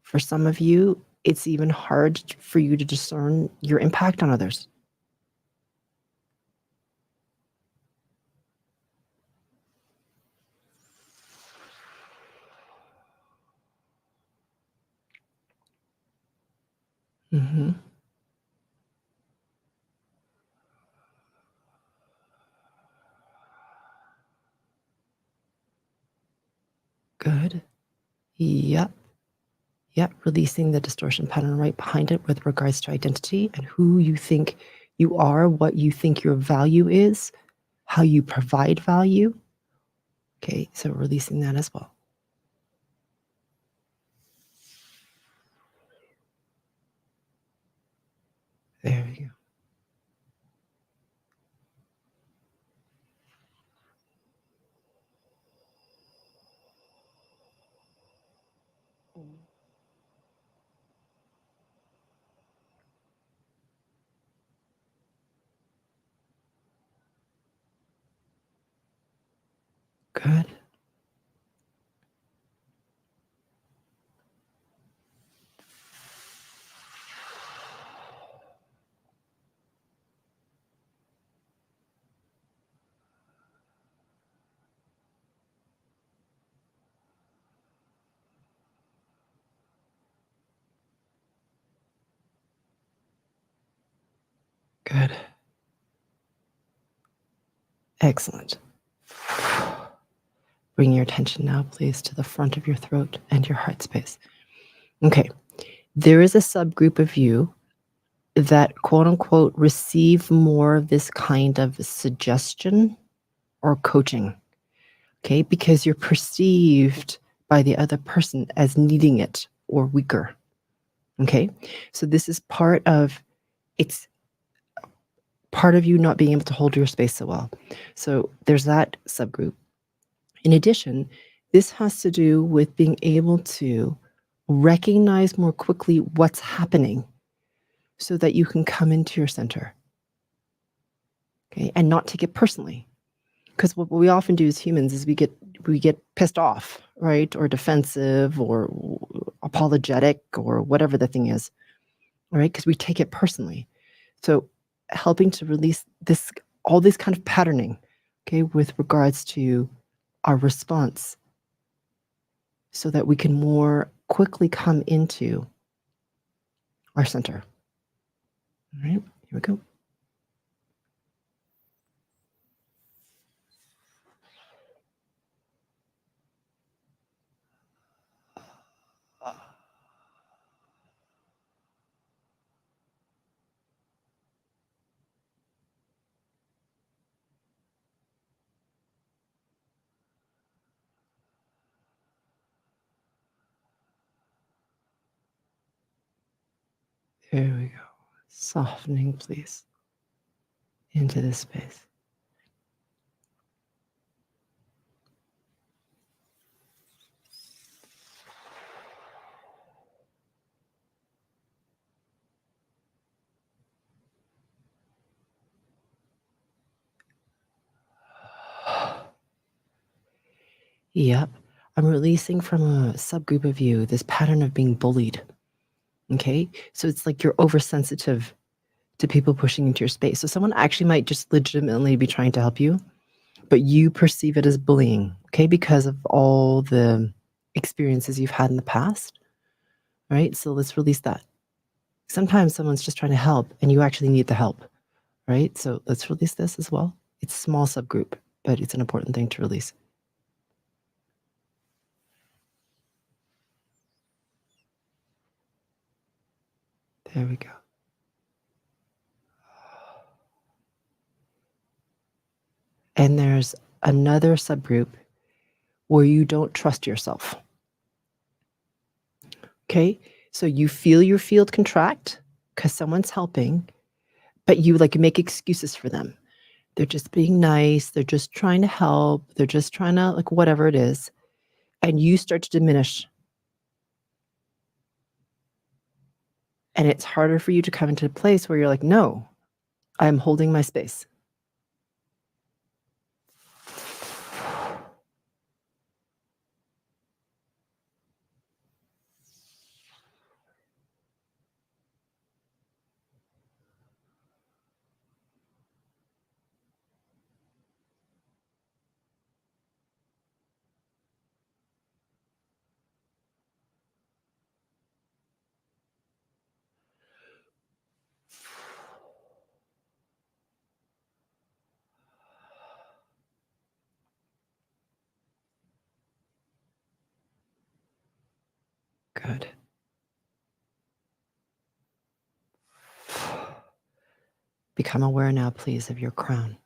For some of you, it's even hard for you to discern your impact on others. Mm-hmm. Good. Yep. Yep. Releasing the distortion pattern right behind it with regards to identity and who you think you are, what you think your value is, how you provide value. Okay, so releasing that as well. There we go. Good. Good. Excellent. Bring your attention now, please, to the front of your throat and your heart space. Okay. There is a subgroup of you that, quote unquote, receive more of this kind of suggestion or coaching. Okay. Because you're perceived by the other person as needing it or weaker. Okay. So this is part of you not being able to hold your space so well. So there's that subgroup. In addition, this has to do with being able to recognize more quickly what's happening so that you can come into your center. Okay, and not take it personally. Because what we often do as humans is we get pissed off, right? Or defensive or apologetic or whatever the thing is. All right, because we take it personally. So helping to release all this kind of patterning, okay, with regards to our response so that we can more quickly come into our center. All right, here we go. There we go. Softening, please, into this space. Yep. I'm releasing from a subgroup of you this pattern of being bullied. Okay. So it's like you're oversensitive to people pushing into your space. So someone actually might just legitimately be trying to help you, but you perceive it as bullying. Okay. Because of all the experiences you've had in the past. Right. So let's release that. Sometimes someone's just trying to help and you actually need the help. Right. So let's release this as well. It's a small subgroup, but it's an important thing to release. There we go. And there's another subgroup where you don't trust yourself. Okay. So you feel your field contract because someone's helping, but you make excuses for them. They're just being nice. They're just trying to help. They're just trying to whatever it is. And you start to diminish. And it's harder for you to come into a place where you're like, no, I'm holding my space. Good. Become aware now, please, of your crown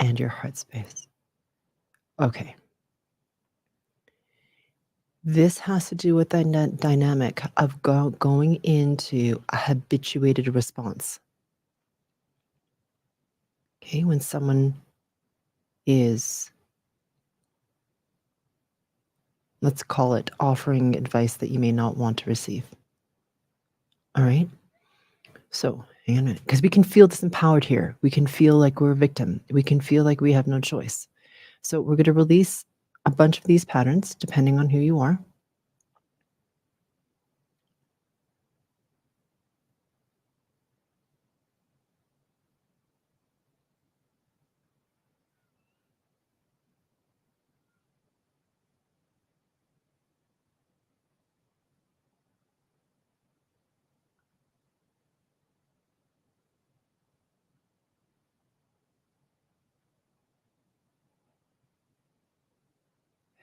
and your heart space. Okay. This has to do with the dynamic of going into a habituated response. Okay, when someone is, let's call it, offering advice that you may not want to receive. All right? So, hang on a minute, because we can feel disempowered here. We can feel like we're a victim. We can feel like we have no choice. So, we're going to release a bunch of these patterns, depending on who you are.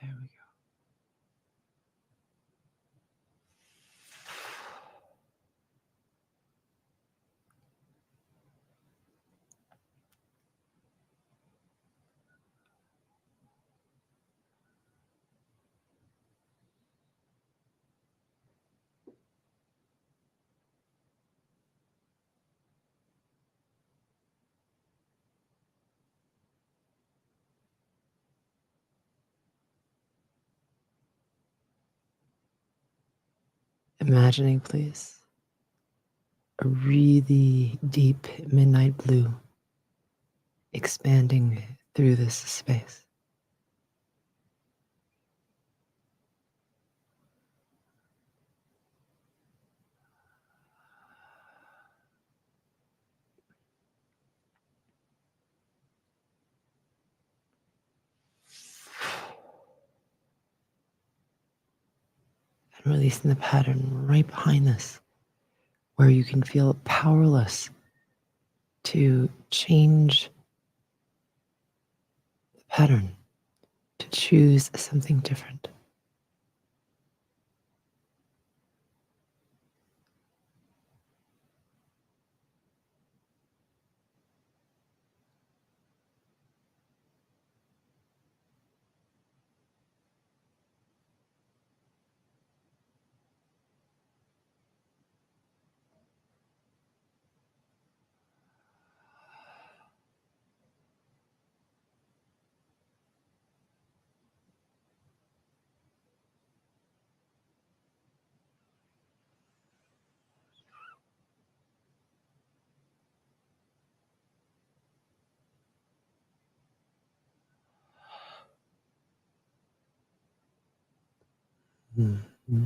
There we go. Imagining, please, a really deep midnight blue expanding through this space. And releasing the pattern right behind this, where you can feel powerless to change the pattern, to choose something different. Mm-hmm.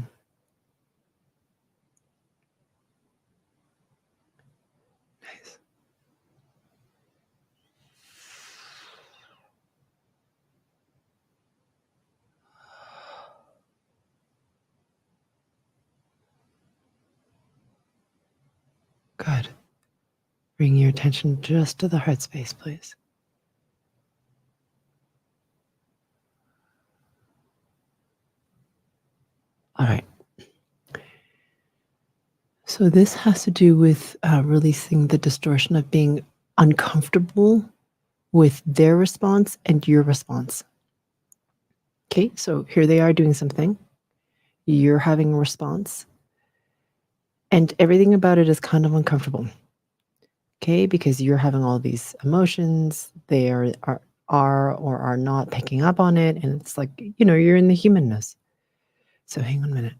Nice. Good. Bring your attention just to the heart space, please. All right. So this has to do with releasing the distortion of being uncomfortable with their response and your response. Okay, so here they are doing something. You're having a response. And everything about it is kind of uncomfortable. Okay, because you're having all these emotions. They are or are not picking up on it. And it's like, you're in the humanness. So hang on a minute.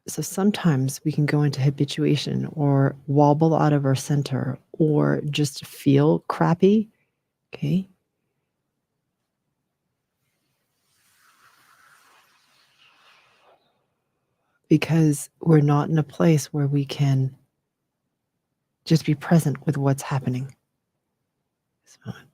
So sometimes we can go into habituation or wobble out of our center or just feel crappy. Okay. Because we're not in a place where we can just be present with what's happening. This moment.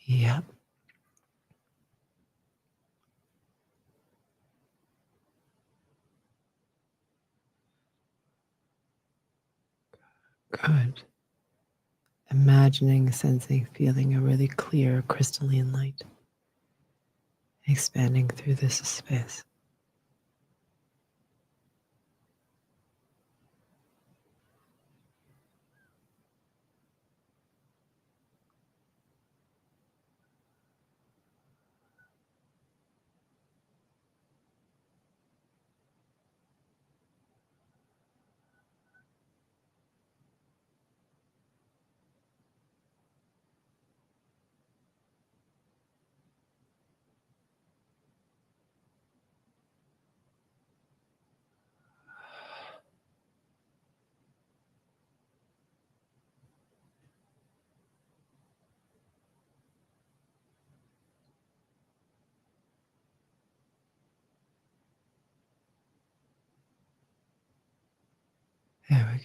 Yep. Good. Imagining, sensing, feeling a really clear, crystalline light expanding through this space. There we go.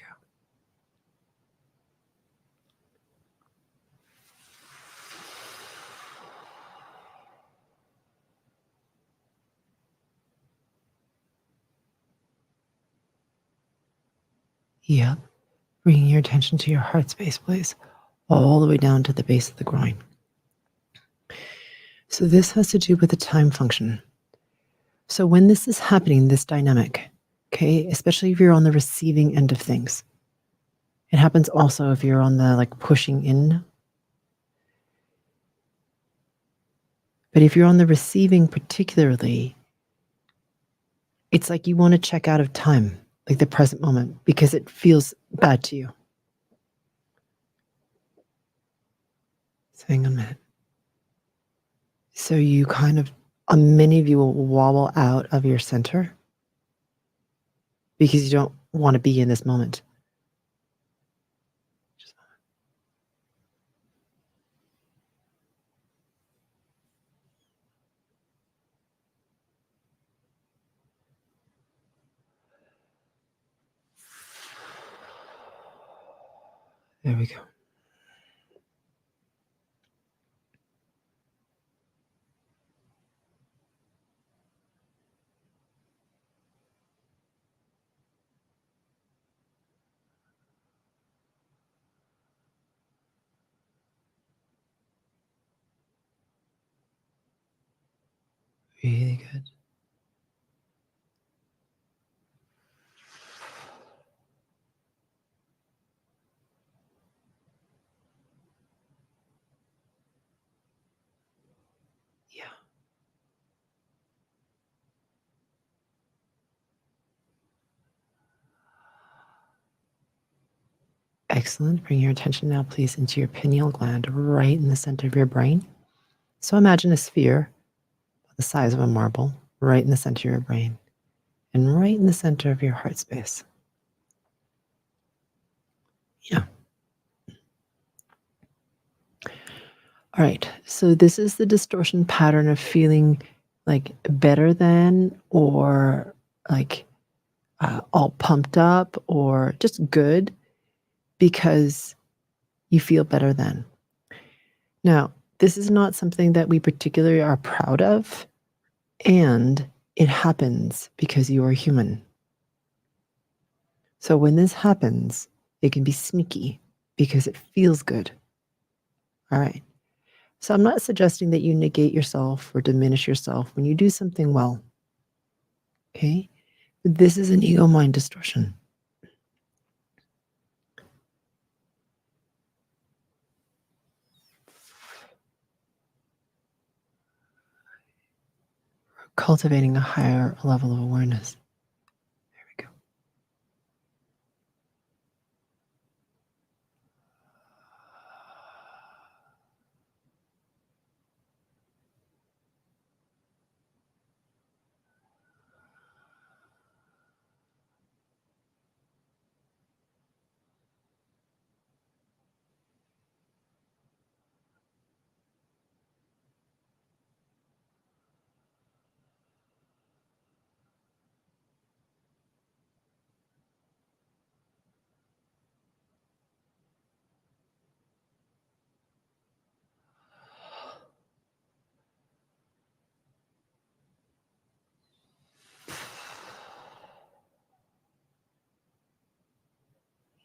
Yep. Bringing your attention to your heart space, please, all the way down to the base of the groin. So this has to do with the time function. So when this is happening, this dynamic, okay, especially if you're on the receiving end of things, it happens also if you're on the pushing in. But if you're on the receiving particularly, it's like you want to check out of time, like the present moment, because it feels bad to you. So hang on a minute. So you kind of, many of you will wobble out of your center because you don't want to be in this moment. There we go. Really good. Yeah. Excellent. Bring your attention now, please, into your pineal gland right in the center of your brain. So imagine a sphere the size of a marble right in the center of your brain and right in the center of your heart space. Yeah. All right. So this is the distortion pattern of feeling like better than or like all pumped up or just good because you feel better than. Now, this is not something that we particularly are proud of, and it happens because you are human. So when this happens, it can be sneaky because it feels good. All right. So I'm not suggesting that you negate yourself or diminish yourself when you do something well. Okay? But this is an ego mind distortion. Cultivating a higher level of awareness. There we go.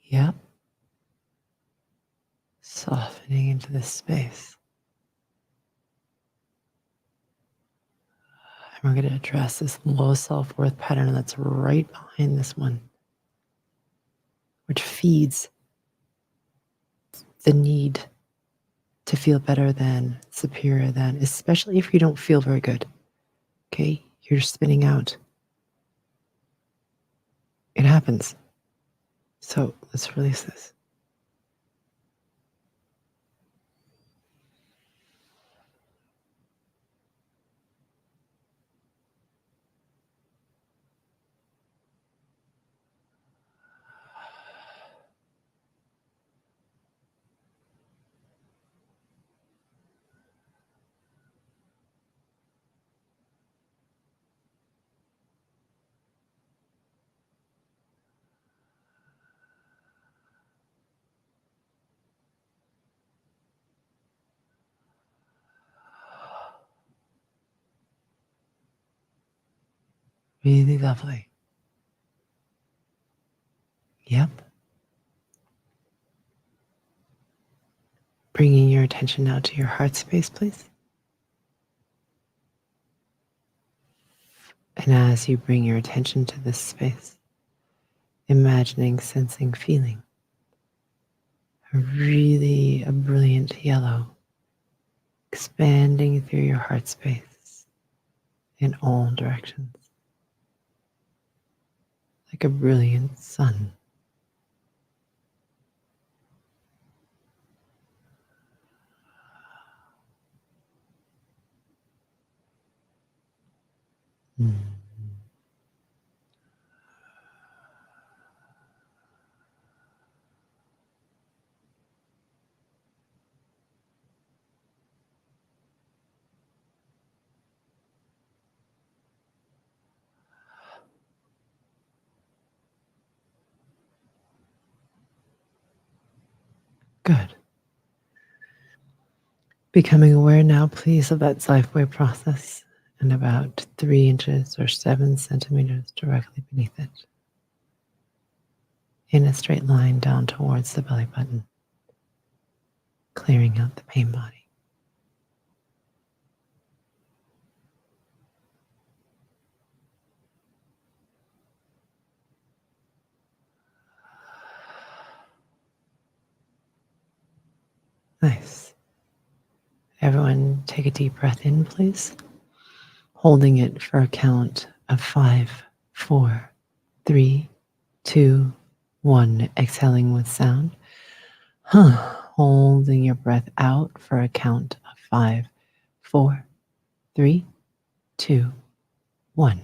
Yep. Softening into this space. And we're going to address this low self-worth pattern that's right behind this one, which feeds the need to feel better than, superior than, especially if you don't feel very good. Okay? You're spinning out. It happens. So let's release this. Really lovely. Yep. Bringing your attention now to your heart space, please. And as you bring your attention to this space, imagining, sensing, feeling a brilliant yellow expanding through your heart space in all directions, like a brilliant sun. Mm. Good. Becoming aware now, please, of that lifeway process and about 3 inches or 7 centimeters directly beneath it, in a straight line down towards the belly button, clearing out the pain body. Nice. Everyone take a deep breath in, please. Holding it for a count of 5, 4, 3, 2, 1. Exhaling with sound. Holding your breath out for a count of 5, 4, 3, 2, 1.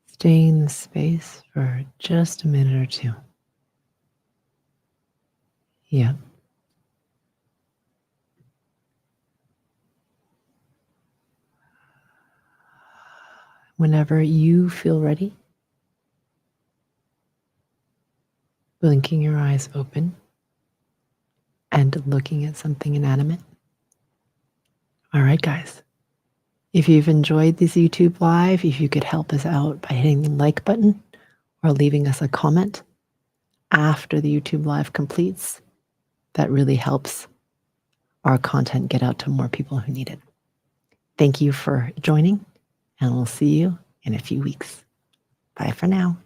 Stay in the space for just a minute or two. Yep. Whenever you feel ready, blinking your eyes open and looking at something inanimate. All right, guys. If you've enjoyed this YouTube Live, if you could help us out by hitting the like button or leaving us a comment after the YouTube Live completes, that really helps our content get out to more people who need it. Thank you for joining, and we'll see you in a few weeks. Bye for now.